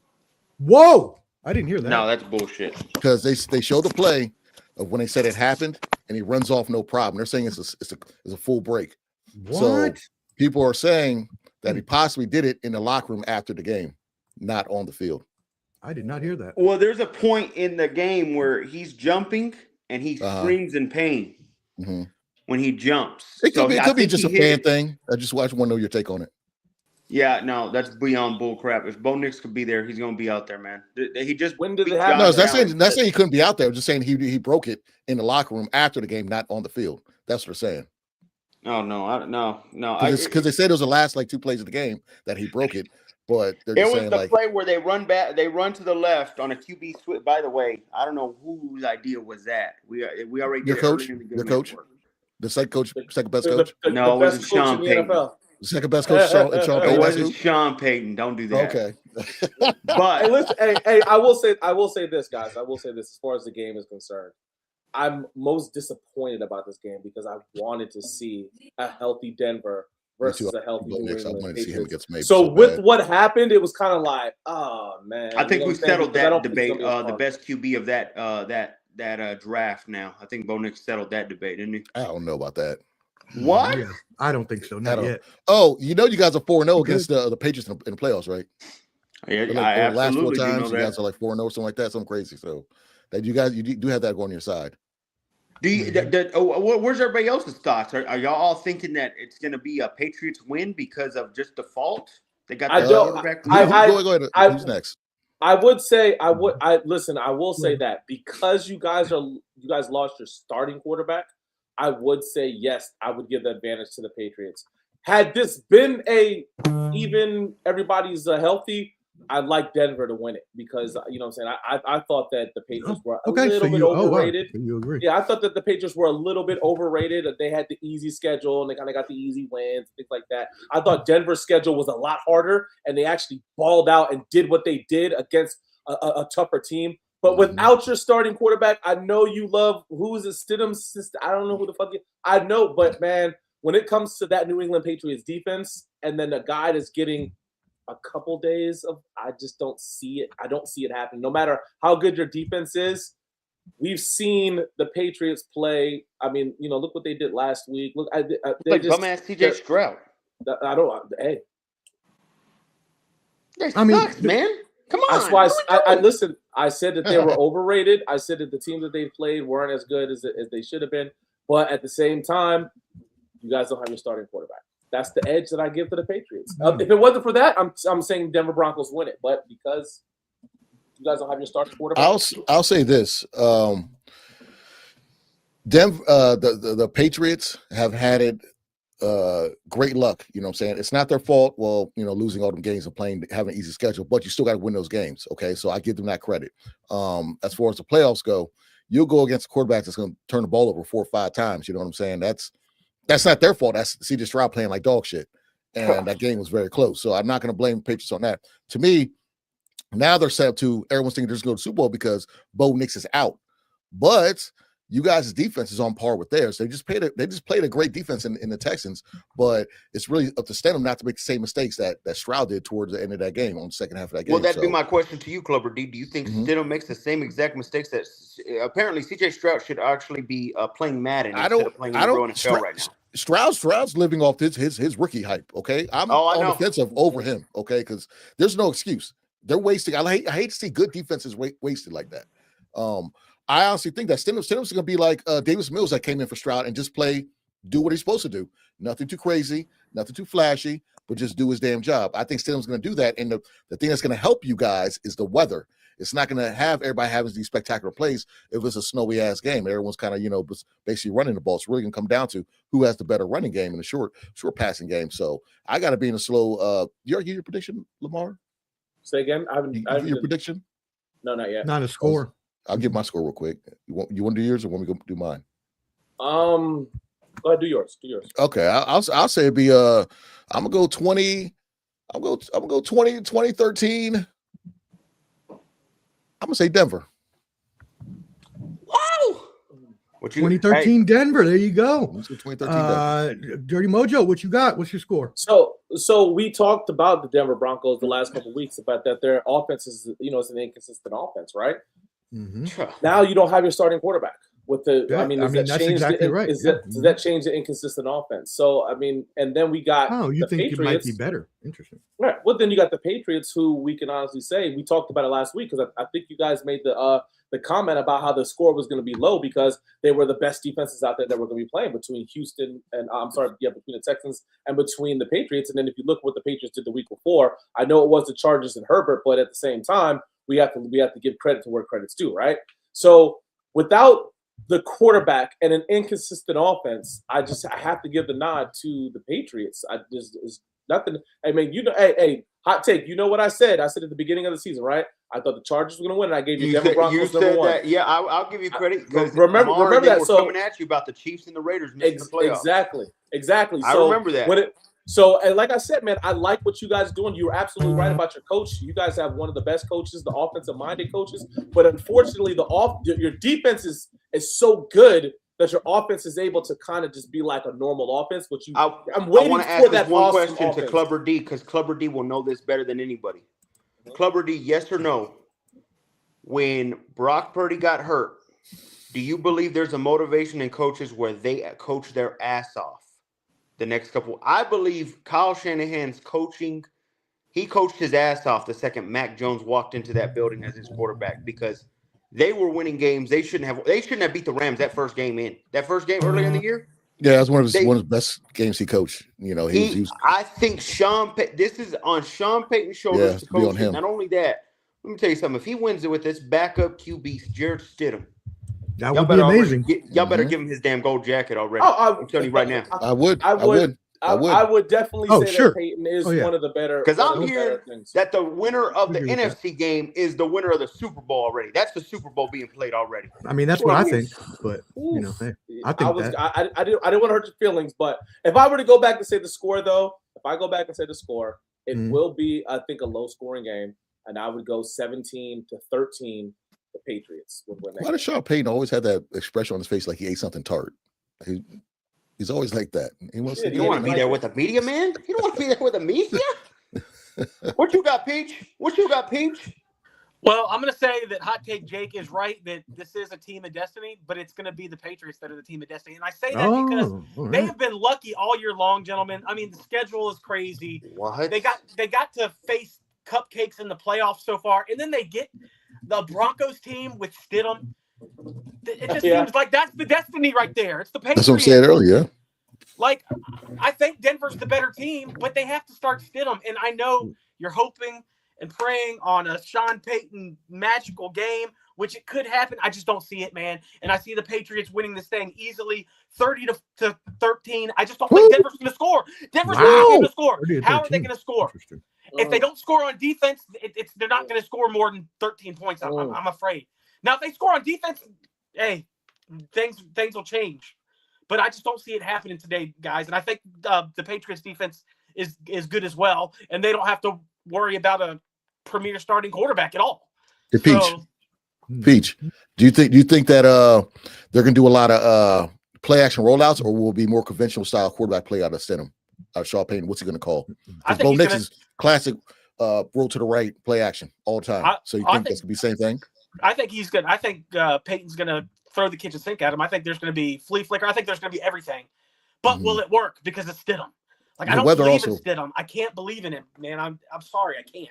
S1: Whoa! I didn't hear that.
S6: No, that's bullshit.
S3: Because they showed the play of when they said it happened, and he runs off no problem. They're saying it's a full break.
S1: What?
S3: So people are saying that he possibly did it in the locker room after the game, not on the field.
S1: I did not hear that.
S6: Well, there's a point in the game where he's jumping and he screams in pain when he jumps.
S3: It could be just a fan thing. I just want to know your take on it.
S6: Yeah, no, that's beyond bull crap. If Bo Nix could be there, he's going to be out there, man. He just
S2: when did it happen?
S3: No, that's saying he couldn't be out there. I'm just saying he broke it in the locker room after the game, not on the field. That's what they're saying.
S6: Oh no.
S3: Because they said it was the last like 2 plays of the game that he broke it, but they're
S6: It
S3: just
S6: was
S3: saying
S6: the
S3: like
S6: play where they run back, they run to the left on a QB switch. By the way, I don't know whose idea was that. We already
S3: your
S6: did
S3: coach,
S6: it early in the
S3: your
S6: game.
S3: coach, the second best coach.
S6: No, it wasn't
S2: best coach
S6: Sean
S2: in the
S6: Payton.
S2: NFL.
S3: The second best coach, Sean
S6: It
S3: Payton.
S6: wasn't Sean Payton. Don't do that.
S3: Okay.
S6: But
S2: Hey, listen, hey, I will say this, guys. I will say this as far as the game is concerned. I'm most disappointed about this game because I wanted to see a healthy Denver versus a healthy New England Patriots. So with what happened, it was kind of like, oh man.
S6: I think we settled that debate.
S2: The
S6: best QB of that draft. Now, I think Bo Nix settled that debate, didn't he?
S3: I don't know about that.
S6: What?
S1: Yeah, I don't think so. Not yet.
S3: Oh, you guys are 4-0 against the Patriots in the playoffs, right?
S6: Yeah,
S3: Like,
S6: I
S3: the last 4
S6: absolutely
S3: times,
S6: do know
S3: you guys
S6: that.
S3: are like 4-0, something like that, something crazy. So that you do have that going on your side.
S6: Do you? Where's everybody else's thoughts? Are y'all all thinking that it's going to be a Patriots win because of just default? They got the quarterback.
S3: Go ahead. Who's next?
S2: I would say I will say that because you guys lost your starting quarterback, I would say yes, I would give the advantage to the Patriots. Had this been even everybody's healthy, I'd like Denver to win it because you know what I'm saying. I thought that the Patriots were a little bit overrated.
S1: Oh, wow. You agree?
S2: Yeah, I thought that the Patriots were a little bit overrated. They had the easy schedule and they kind of got the easy wins, things like that. I thought Denver's schedule was a lot harder, and they actually balled out and did what they did against a tougher team. But without your starting quarterback, I know you love who is it, Stidham's sister? I don't know who the fuck. I know, but man, when it comes to that New England Patriots defense, and then a guy that's getting a couple days of, I just don't see it. I don't see it happening. No matter how good your defense is, we've seen the Patriots play. I mean, look what they did last week. Look,
S6: like dumbass CJ Stroud.
S2: I don't. Hey,
S6: that sucks, man. Come on.
S2: That's why I listen. I said that they were overrated. I said that the teams that they played weren't as good as they should have been. But at the same time, you guys don't have your starting quarterback. That's the edge that I give to the Patriots. If it wasn't for that, I'm saying Denver Broncos win it. But because you guys don't have your starting quarterback,
S3: I'll say this: the Patriots have had it great luck. You know what I'm saying? It's not their fault. Well, losing all them games and having an easy schedule, but you still got to win those games. Okay, so I give them that credit. As far as the playoffs go, you'll go against a quarterback that's going to turn the ball over 4 or 5 times. You know what I'm saying? That's not their fault. That's CJ Stroud playing like dog shit. And that game was very close. So I'm not going to blame the Patriots on that. To me, now they're set up to everyone's thinking they're just going to the Super Bowl because Bo Nix is out. But you guys' defense is on par with theirs. They just played a great defense in the Texans, but it's really up to Stidham not to make the same mistakes that Stroud did towards the end of that game on the second half of that game.
S6: Well, that'd be my question to you, Clubber D. Do you think Stidham makes the same exact mistakes that apparently CJ Stroud should actually be playing Madden instead of playing in the NFL right now?
S3: Stroud's living off his rookie hype. Okay, I'm on the fence over him. Okay, because there's no excuse. They're wasting. I hate to see good defenses wasted like that. I honestly think that Stidham's going to be like Davis Mills that came in for Stroud and just do what he's supposed to do. Nothing too crazy, nothing too flashy, but just do his damn job. I think Stidham's going to do that. And the thing that's going to help you guys is the weather. It's not going to have everybody having these spectacular plays if it's a snowy ass game. Everyone's kind of, basically running the ball. It's really going to come down to who has the better running game and the short passing game. So I got to be in a slow. You already give your prediction, Lamar?
S2: Say again. I haven't
S3: your prediction?
S2: No, not yet.
S1: Not a score.
S3: I'll give my score real quick. You want to do yours or want me to do mine?
S2: Go ahead, do yours.
S3: Okay, I'll say it'd be I'm gonna go 20. I'm gonna go 2013. I'm gonna say Denver.
S6: Wow.
S1: 2013 Denver. There you go.
S3: 2013 Denver.
S1: Dirty Mojo, what you got? What's your score?
S2: So we talked about the Denver Broncos the last couple of weeks about that their offense is, it's an inconsistent offense, right?
S1: Mm-hmm.
S2: Now you don't have your starting quarterback. Does
S1: that's exactly right.
S2: Does that change the inconsistent offense? So and then we got
S1: you think
S2: Patriots.
S1: It might be better? Interesting.
S2: Right. Well, then you got the Patriots, who we can honestly say we talked about it last week because I think you guys made the comment about how the score was going to be low because they were the best defenses out there that were going to be playing between Houston and between the Texans and between the Patriots. And then if you look what the Patriots did the week before, I know it was the Chargers and Herbert, but at the same time, we have to give credit to where credit's due, right? So without the quarterback and an inconsistent offense, I have to give the nod to the Patriots. Is nothing. I mean, hey, hot take. You know what I said? I said at the beginning of the season, right? I thought the Chargers were going to win, and I gave you Denver Broncos number one.
S6: That, yeah, I'll give you credit because
S2: remember that.
S6: So coming at you about the Chiefs and the Raiders missing the playoffs.
S2: Exactly.
S6: I remember that.
S2: And like I said, man, I like what you guys are doing. You're absolutely right about your coach. You guys have one of the best coaches, the offensive-minded coaches. But unfortunately, your defense is so good that your offense is able to kind of just be like a normal offense. I'm waiting
S6: for
S2: ask
S6: that one question
S2: offense.
S6: to Clubber D because Clubber D will know this better than anybody. Clubber D, yes or no? When Brock Purdy got hurt, do you believe there's a motivation in coaches where they coach their ass off the next couple? I believe Kyle Shanahan's coaching, he coached his ass off the second Mac Jones walked into that building as his quarterback because they were winning games. They shouldn't have beat the Rams that first game earlier in the year.
S3: Yeah, that's one of his best games he coached. You know,
S6: I think this is on Sean Payton's shoulders to coach him. Not only that, let me tell you something. If he wins it with this backup QB, Jared Stidham,
S1: that would be amazing.
S6: Y'all better give him his damn gold jacket already. I'm telling you right now.
S3: I would
S2: definitely say that Peyton is one of the better.
S6: Because I'm hearing that the winner of the NFC game is the winner of the Super Bowl already. That's the Super Bowl being played already.
S1: I mean, that's what I think. But you know, hey, I think
S2: I didn't want to hurt your feelings. But if I were to go back and say the score, though, it will be, I think, a low-scoring game, and I would go 17-13. The Patriots would win.
S3: Why does Sean Payton always have that expression on his face like he ate something tart? He's always like that.
S6: You don't want to be there with the media, man. You don't want to be there with the media. What you got, Peach?
S4: Well, I'm going to say that Hot Take Jake is right that this is a team of destiny, but it's going to be the Patriots that are the team of destiny. And I say that because they have been lucky all year long, gentlemen. I mean, the schedule is crazy.
S6: What?
S4: They got to face cupcakes in the playoffs so far, and then they get the Broncos team with Stidham. It just seems like that's the destiny right there. It's the Patriots.
S3: That's what I said earlier.
S4: Like, I think Denver's the better team, but they have to start Stidham. And I know you're hoping and praying on a Sean Payton magical game, which it could happen. I just don't see it, man. And I see the Patriots winning this thing easily, 30-13. I just don't think Denver's going to score. Denver's not going to score. How are they going to score? If they don't score on defense, they're not going to score more than 13 points. I'm afraid. Now, if they score on defense, hey, things will change. But I just don't see it happening today, guys. And I think the Patriots defense is good as well, and they don't have to worry about a premier starting quarterback at all.
S3: Hey, Peach, do you think that they're going to do a lot of play action rollouts, or will it be more conventional style quarterback play out of Stidham, out of Sean Payton? What's he going to call? Because Bo Nix is classic roll to the right play action all the time. So you think that's going to be the same thing?
S4: I think he's good. I think Peyton's going to throw the kitchen sink at him. I think there's going to be flea flicker. I think there's going to be everything. But will it work? Because it's Stidham. Like, I don't believe in Stidham. I can't believe in him, man. I'm sorry, I can't.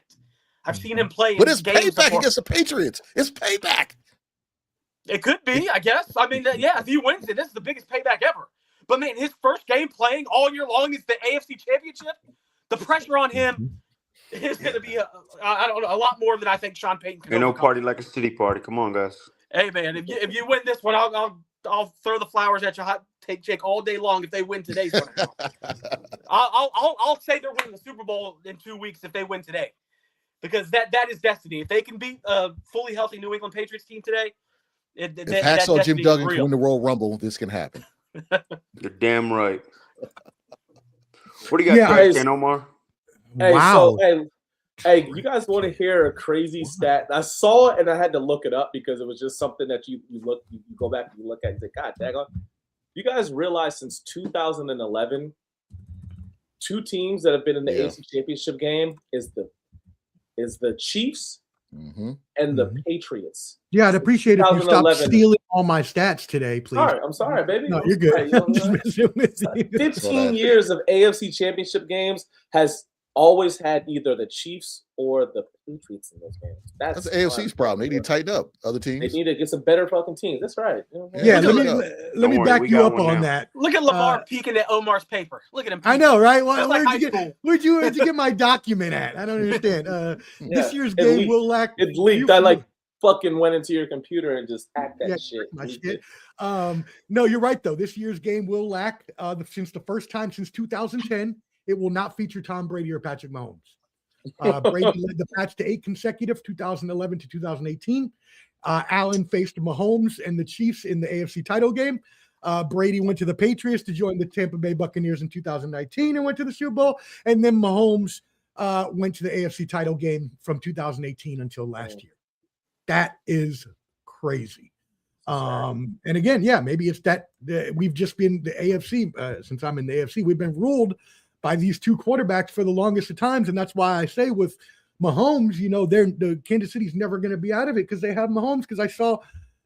S4: I've seen him play.
S3: But it's payback against the Patriots. It's payback.
S4: It could be, I guess. I mean, if he wins it, this is the biggest payback ever. But man, his first game playing all year long is the AFC Championship. The pressure on him is going to be a lot more than I think Sean Payton can.
S6: Ain't no party like a city party. Come on, guys.
S4: Hey man, if you win this one, I'll throw the flowers at you, Hot Take Jake, all day long. If they win today's one, I'll say they're winning the Super Bowl in 2 weeks if they win today, because that is destiny. If they can beat a fully healthy New England Patriots team today,
S3: if Hacksaw Jim Duggan can win the Royal Rumble, this can happen.
S6: You're damn right. What do you got, Dan Omar?
S2: Hey, wow. Hey, you guys want to hear a crazy stat? I saw it and I had to look it up because it was just something that you go back and you look at and say, God, daggone. You guys realize since 2011, two teams that have been in the AFC Championship game is the Chiefs and the Patriots.
S1: Yeah, I'd appreciate it if you stopped stealing all my stats today, please.
S2: I'm sorry, baby.
S1: No, you're good.
S2: Right, 15 years of AFC Championship games has always had either the Chiefs or the Patriots in those games. That's
S3: the AFC's problem. They need to tighten up. Other teams.
S2: They need to get some better fucking teams. That's right.
S1: Yeah, let me back you up on that.
S4: Look at Lamar peeking at Omar's paper. Look at him.
S1: I know, right? Where'd you get my document at? I don't understand. This year's game will lack.
S2: It leaked. I fucking went into your computer and just hacked that shit.
S1: My shit. No, you're right though. This year's game will lack since the first time since 2010. It will not feature Tom Brady or Patrick Mahomes. Brady led the Pats to 8 consecutive 2011 to 2018. Allen faced Mahomes and the Chiefs in the AFC title game. Brady went to the Patriots to join the Tampa Bay Buccaneers in 2019 and went to the Super Bowl. And then Mahomes went to the AFC title game from 2018 until last year. That is crazy. And again, maybe it's that we've just been the AFC since I'm in the AFC. We've been ruled by these two quarterbacks for the longest of times, and that's why I say with Mahomes, the Kansas City's never going to be out of it because they have Mahomes. Because I saw,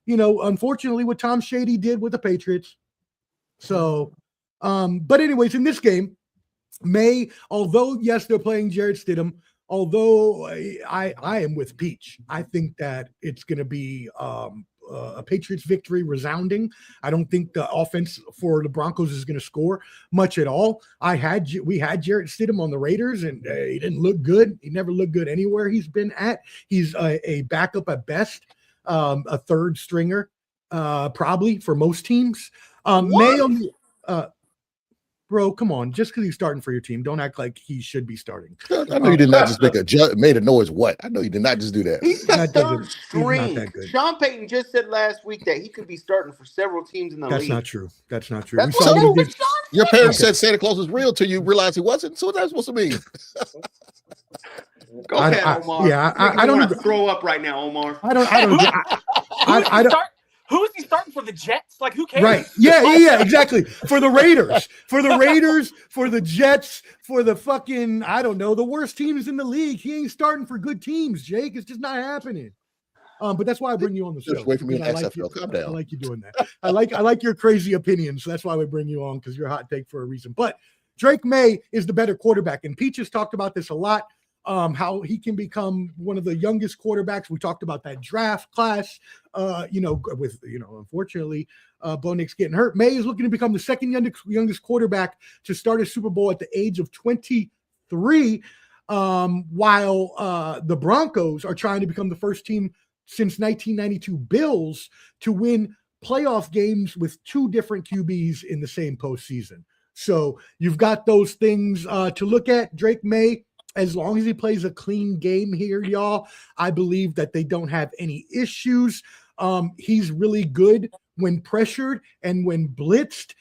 S1: unfortunately, what Tom Shady did with the Patriots. So, but anyways, in this game, although yes, they're playing Jarrett Stidham. Although I am with Peach, I think that it's going to be a Patriots victory, resounding. I don't think the offense for the Broncos is going to score much at all. We had Jarrett Stidham on the Raiders, and he didn't look good. He never looked good anywhere he's been at. He's a backup at best, a third stringer, probably for most teams. Bro, come on. Just because he's starting for your team, don't act like he should be starting.
S3: I know you did not just made a noise. What? I know you did not just do that.
S6: He's the third string.
S1: He's not that good.
S6: Sean Payton just said last week that he could be starting for several teams in the league.
S1: That's not true. That's not true.
S6: That's what Sean said.
S3: Your parents said Santa Claus was real till you realized he wasn't. So what's that supposed to mean?
S6: Go ahead, Omar.
S1: I don't
S6: want to throw up right now, Omar.
S4: Who is he starting for the Jets? Like, who cares?
S1: Right. Yeah, exactly. For the Raiders, for the Jets, for the fucking, I don't know, the worst teams in the league. He ain't starting for good teams, Jake. It's just not happening. But that's why I bring you on the show.
S3: Just wait for me in
S1: I
S3: XFL. Calm down.
S1: I like you doing that. I like your crazy opinions. So that's why we bring you on, because you're a hot take for a reason. But Drake May is the better quarterback. And Peach has talked about this a lot. How he can become one of the youngest quarterbacks. We talked about that draft class, unfortunately, Bo Nix getting hurt. May is looking to become the second youngest quarterback to start a Super Bowl at the age of 23, while the Broncos are trying to become the first team since 1992 Bills to win playoff games with two different QBs in the same postseason. So you've got those things to look at. Drake May, as long as he plays a clean game here, y'all, I believe that they don't have any issues. He's really good when pressured and when blitzed.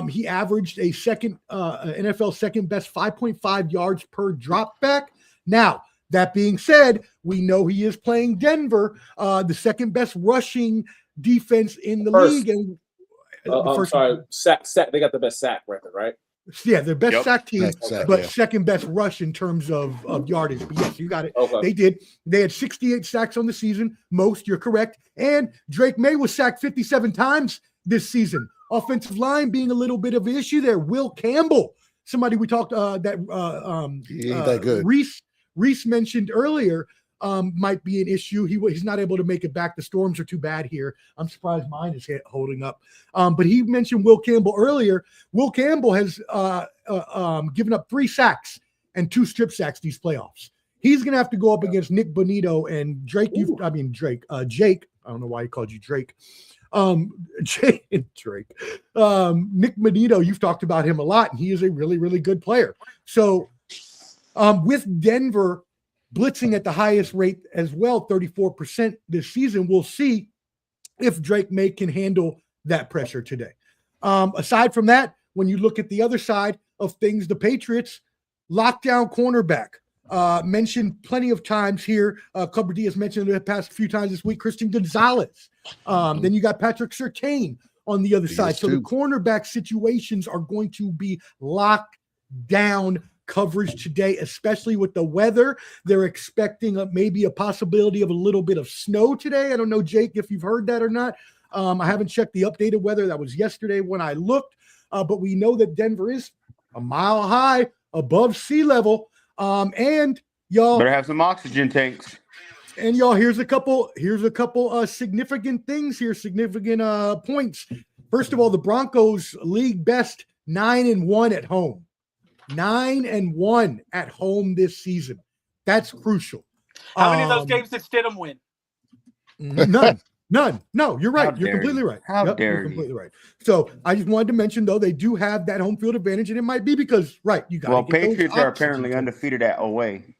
S1: He averaged a NFL second best 5.5 yards per drop back. Now, that being said, we know he is playing Denver, the second best rushing defense in the league. And
S2: sack. They got the best sack record, right?
S1: Yeah, their best sack team, second best rush in terms of yardage. But yes, you got it. Okay. They did. They had 68 sacks on the season. Most, you're correct. And Drake May was sacked 57 times this season. Offensive line being a little bit of an issue there. Will Campbell, somebody we talked
S3: he ain't that good.
S1: Reese mentioned earlier, might be an issue. He's not able to make it back. The storms are too bad here. I'm surprised mine is holding up. But he mentioned Will Campbell earlier. Will Campbell has given up 3 sacks and 2 strip sacks these playoffs. He's going to have to go up against Nick Bonito and Drake. Jake. I don't know why he called you Drake. Jake and Drake. Nick Bonito, you've talked about him a lot, and he is a really, really good player. So with Denver blitzing at the highest rate as well, 34% this season, we'll see if Drake May can handle that pressure today. Aside from that, when you look at the other side of things, the Patriots, lockdown cornerback, mentioned plenty of times here. Clubber D has mentioned the past few times this week, Christian Gonzalez. Then you got Patrick Surtain on the other side. So the cornerback situations are going to be locked down coverage today, especially with the weather. They're expecting maybe a possibility of a little bit of snow today. I don't know, Jake, if you've heard that or not. I haven't checked the updated weather. That was yesterday when I looked, but we know that Denver is a mile high above sea level. And y'all
S6: better have some oxygen tanks.
S1: And y'all, here's a couple significant things here, significant points. First of all, the Broncos league best 9-1 at home. 9-1 at home this season. That's crucial.
S4: How many of those games did Stidham win?
S1: None. No, you're right.
S6: How
S1: You're
S6: dare
S1: completely
S6: you.
S1: right.
S6: How
S1: You're
S6: dare you.
S1: completely right. So I just wanted to mention, though, they do have that home field advantage, and it might be because, right, you got to
S6: Well,
S1: get those
S6: Patriots are
S1: oxygen
S6: apparently
S1: tanks.
S6: undefeated at away.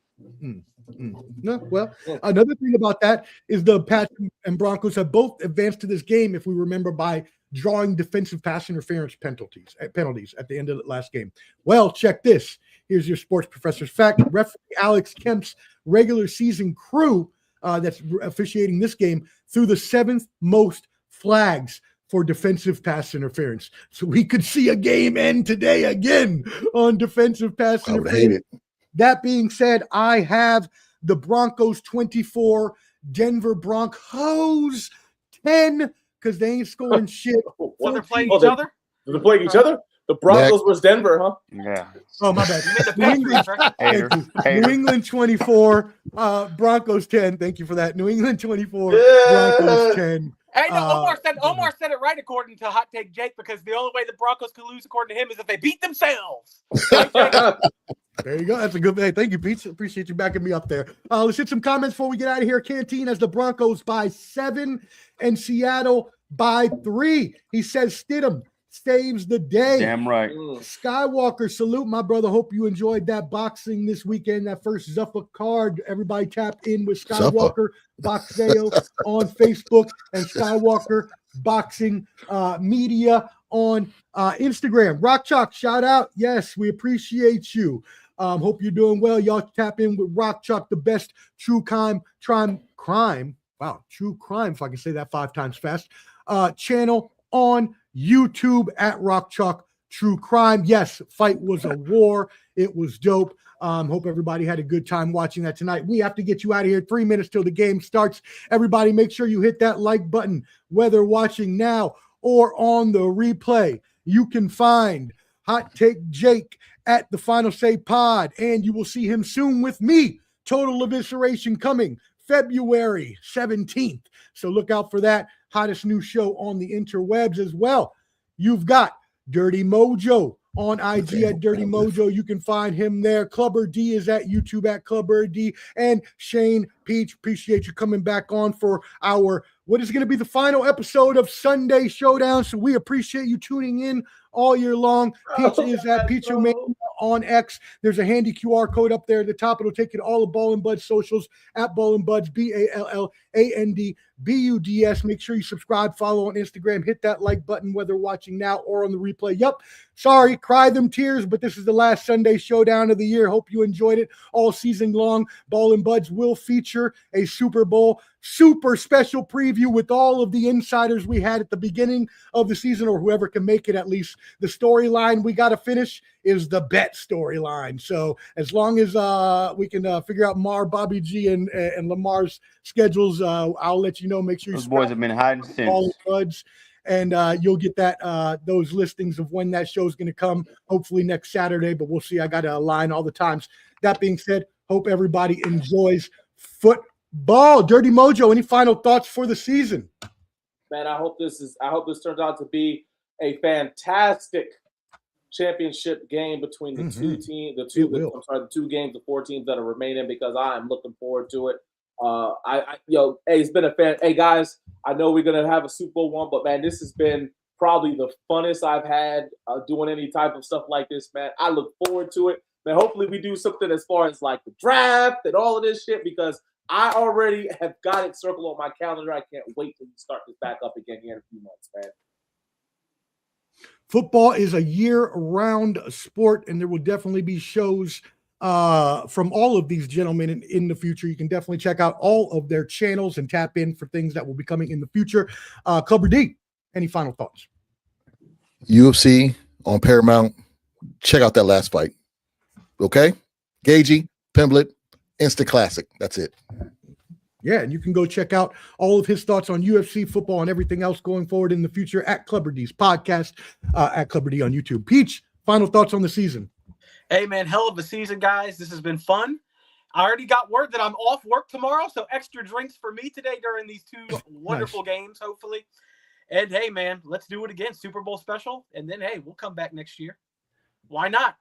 S1: No, well, another thing about that is the Pats and Broncos have both advanced to this game, if we remember, by drawing defensive pass interference penalties at the end of the last game. Well, check this. Here's your sports professor's fact. Referee Alex Kemp's regular season crew that's officiating this game threw the 7th most flags for defensive pass interference. So we could see a game end today again on defensive pass
S3: I would
S1: interference.
S3: hate it.
S1: That being said, I have the Broncos 24, Denver Broncos 10, because they ain't scoring shit.
S4: So they're playing
S2: Oh,
S4: each other?
S2: They're playing each other? The Broncos versus Denver, huh?
S6: Yeah.
S1: Oh, my bad.
S4: You mean the
S1: New England,
S4: Patriots, right?
S6: Hater.
S1: thank you.
S6: Hater.
S1: New England 24, Broncos 10. Thank you for that. New England 24,
S2: Yeah.
S1: Broncos 10.
S4: Hey, no, Omar said it right according to Hot Take Jake, because the only way the Broncos can lose, according to him, is if they beat themselves.
S1: There you go. That's a good thing. Thank you, Pete. Appreciate you backing me up there. Let's hit some comments before we get out of here. Canteen has the Broncos by 7 and Seattle by 3. He says Stidham saves the day.
S6: Damn right.
S1: Skywalker, salute, my brother. Hope you enjoyed that boxing this weekend. That first Zuffa card. Everybody tap in with Skywalker Boxeo on Facebook and Skywalker Boxing Media on Instagram. Rock Chalk, shout out. Yes, we appreciate you. Hope you're doing well. Y'all tap in with Rock Chalk, the best true crime. Wow, true crime, if I can say that 5 times fast. Channel on YouTube at Rock Chalk True Crime. Yes, fight was a war. It was dope. Hope everybody had a good time watching that tonight. We have to get you out of here. 3 minutes till the game starts. Everybody, make sure you hit that like button, whether watching now or on the replay. You can find Hot Take Jake at the Final Say Pod, and you will see him soon with me. Total Evisceration coming February 17th. So look out for that. Hottest new show on the interwebs as well. You've got Dirty Mojo on IG at Dirty Mojo. You can find him there. Clubber D is at YouTube at Clubber D. And Shane Peach, appreciate you coming back on for our, what is going to be the final episode of Sunday Showdown. So we appreciate you tuning in all year long. Peach is at Pizza Mania on X. There's a handy QR code up there at the top. It'll take you to all of Ball and Buds socials at Ball and Buds, BALLANDBUDS. Make sure you subscribe, follow on Instagram, hit that like button, whether watching now or on the replay. Yup. Sorry, cry them tears, but this is the last Sunday Showdown of the year. Hope you enjoyed it all season long. Ball and Buds will feature a Super Bowl super special preview with all of the insiders we had at the beginning of the season, or whoever can make it at least. The storyline we got to finish is the bet storyline. So as long as we can figure out Bobby G and Lamar's schedules, I'll let you know. Make sure
S6: Those boys have been hiding since.
S1: Ball and Buds, and you'll get that those listings of when that show is going to come, hopefully next Saturday, but we'll see. I got to align all the times. That being said, hope everybody enjoys football. Dirty Mojo, any final thoughts for the season?
S2: Man, I hope this turns out to be a fantastic championship game between the two teams, the two games, the 4 teams that are remaining, because I am looking forward to it. It's been a fan. Hey guys, I know we're gonna have a Super Bowl one, but man, this has been probably the funnest I've had doing any type of stuff like this, man. I look forward to it. Man, hopefully we do something as far as like the draft and all of this shit, because I already have got it circled on my calendar. I can't wait to start this back up again here in a few months, man.
S1: Football is a year-round sport, and there will definitely be shows from all of these gentlemen in the future. You can definitely check out all of their channels and tap in for things that will be coming in the future. Clubber D, any final thoughts?
S3: UFC on Paramount. Check out that last fight. Okay? Gagey, Pimblett, Insta Classic. That's it.
S1: Yeah, and you can go check out all of his thoughts on UFC, football, and everything else going forward in the future at Clubber D's podcast, at Clubber D on YouTube. Peach, final thoughts on the season?
S4: Hey, man, hell of a season, guys. This has been fun. I already got word that I'm off work tomorrow, so extra drinks for me today during these 2 wonderful games, hopefully. And, hey, man, let's do it again, Super Bowl special. And then, hey, we'll come back next year. Why not?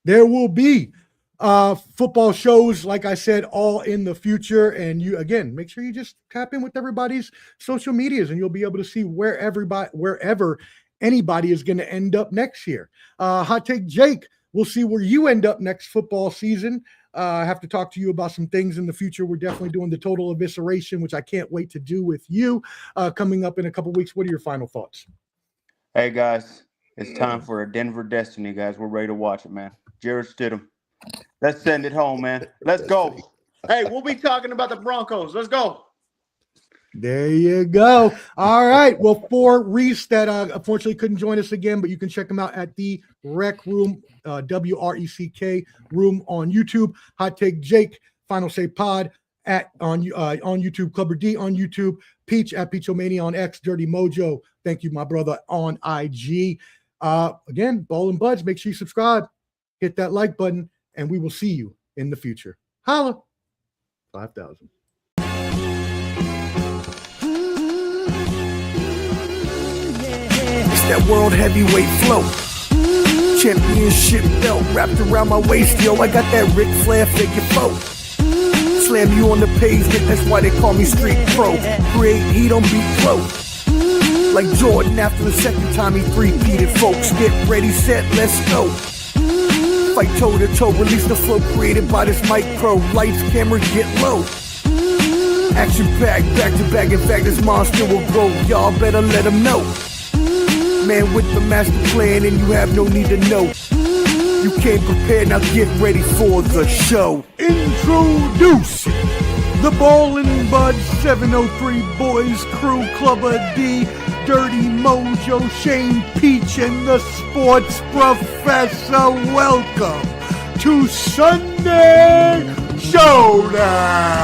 S1: There will be football shows, like I said, all in the future. And you, again, make sure you just tap in with everybody's social medias and you'll be able to see wherever anybody is going to end up next year. Hot Take Jake, we'll see where you end up next football season. I have to talk to you about some things in the future. We're definitely doing the total evisceration, which I can't wait to do with you coming up in a couple weeks. What are your final thoughts?
S6: Hey, guys, it's time for a Denver Destiny, guys. We're ready to watch it, man. Jared Stidham. Let's send it home, man. Let's go. Hey, we'll be talking about the Broncos. Let's go.
S1: There you go. All right. Well, for Reese that unfortunately couldn't join us again, but you can check him out at the Rec Room, WRECK Room on YouTube. Hot Take Jake, Final Say Pod on YouTube. Clubber D on YouTube. Peach at Peachomania on X. Dirty Mojo. Thank you, my brother, on IG. Again, Ball and Buds. Make sure you subscribe, hit that like button, and we will see you in the future. Holla. 5,000.
S7: It's that world heavyweight flow. Championship belt wrapped around my waist, yo. I got that Ric Flair figure four. Slam you on the pavement, that's why they call me Street Pro. Create heat on beat close. Like Jordan after the second time he three-peated, folks. Get ready, set, let's go. Fight toe to toe, release the flow created by this mic pro. Lights, camera, get low. Action packed, back to back. In fact, this monster will grow. Y'all better let him know. Man with the master plan, and you have no need to know. You came prepared, now get ready for the show.
S1: Introducing the Ball and Bud 703 Boys Crew, Clubber D, Dirty Mojo, Shane Peach, and the Sports Professor. Welcome to Sunday Showdown.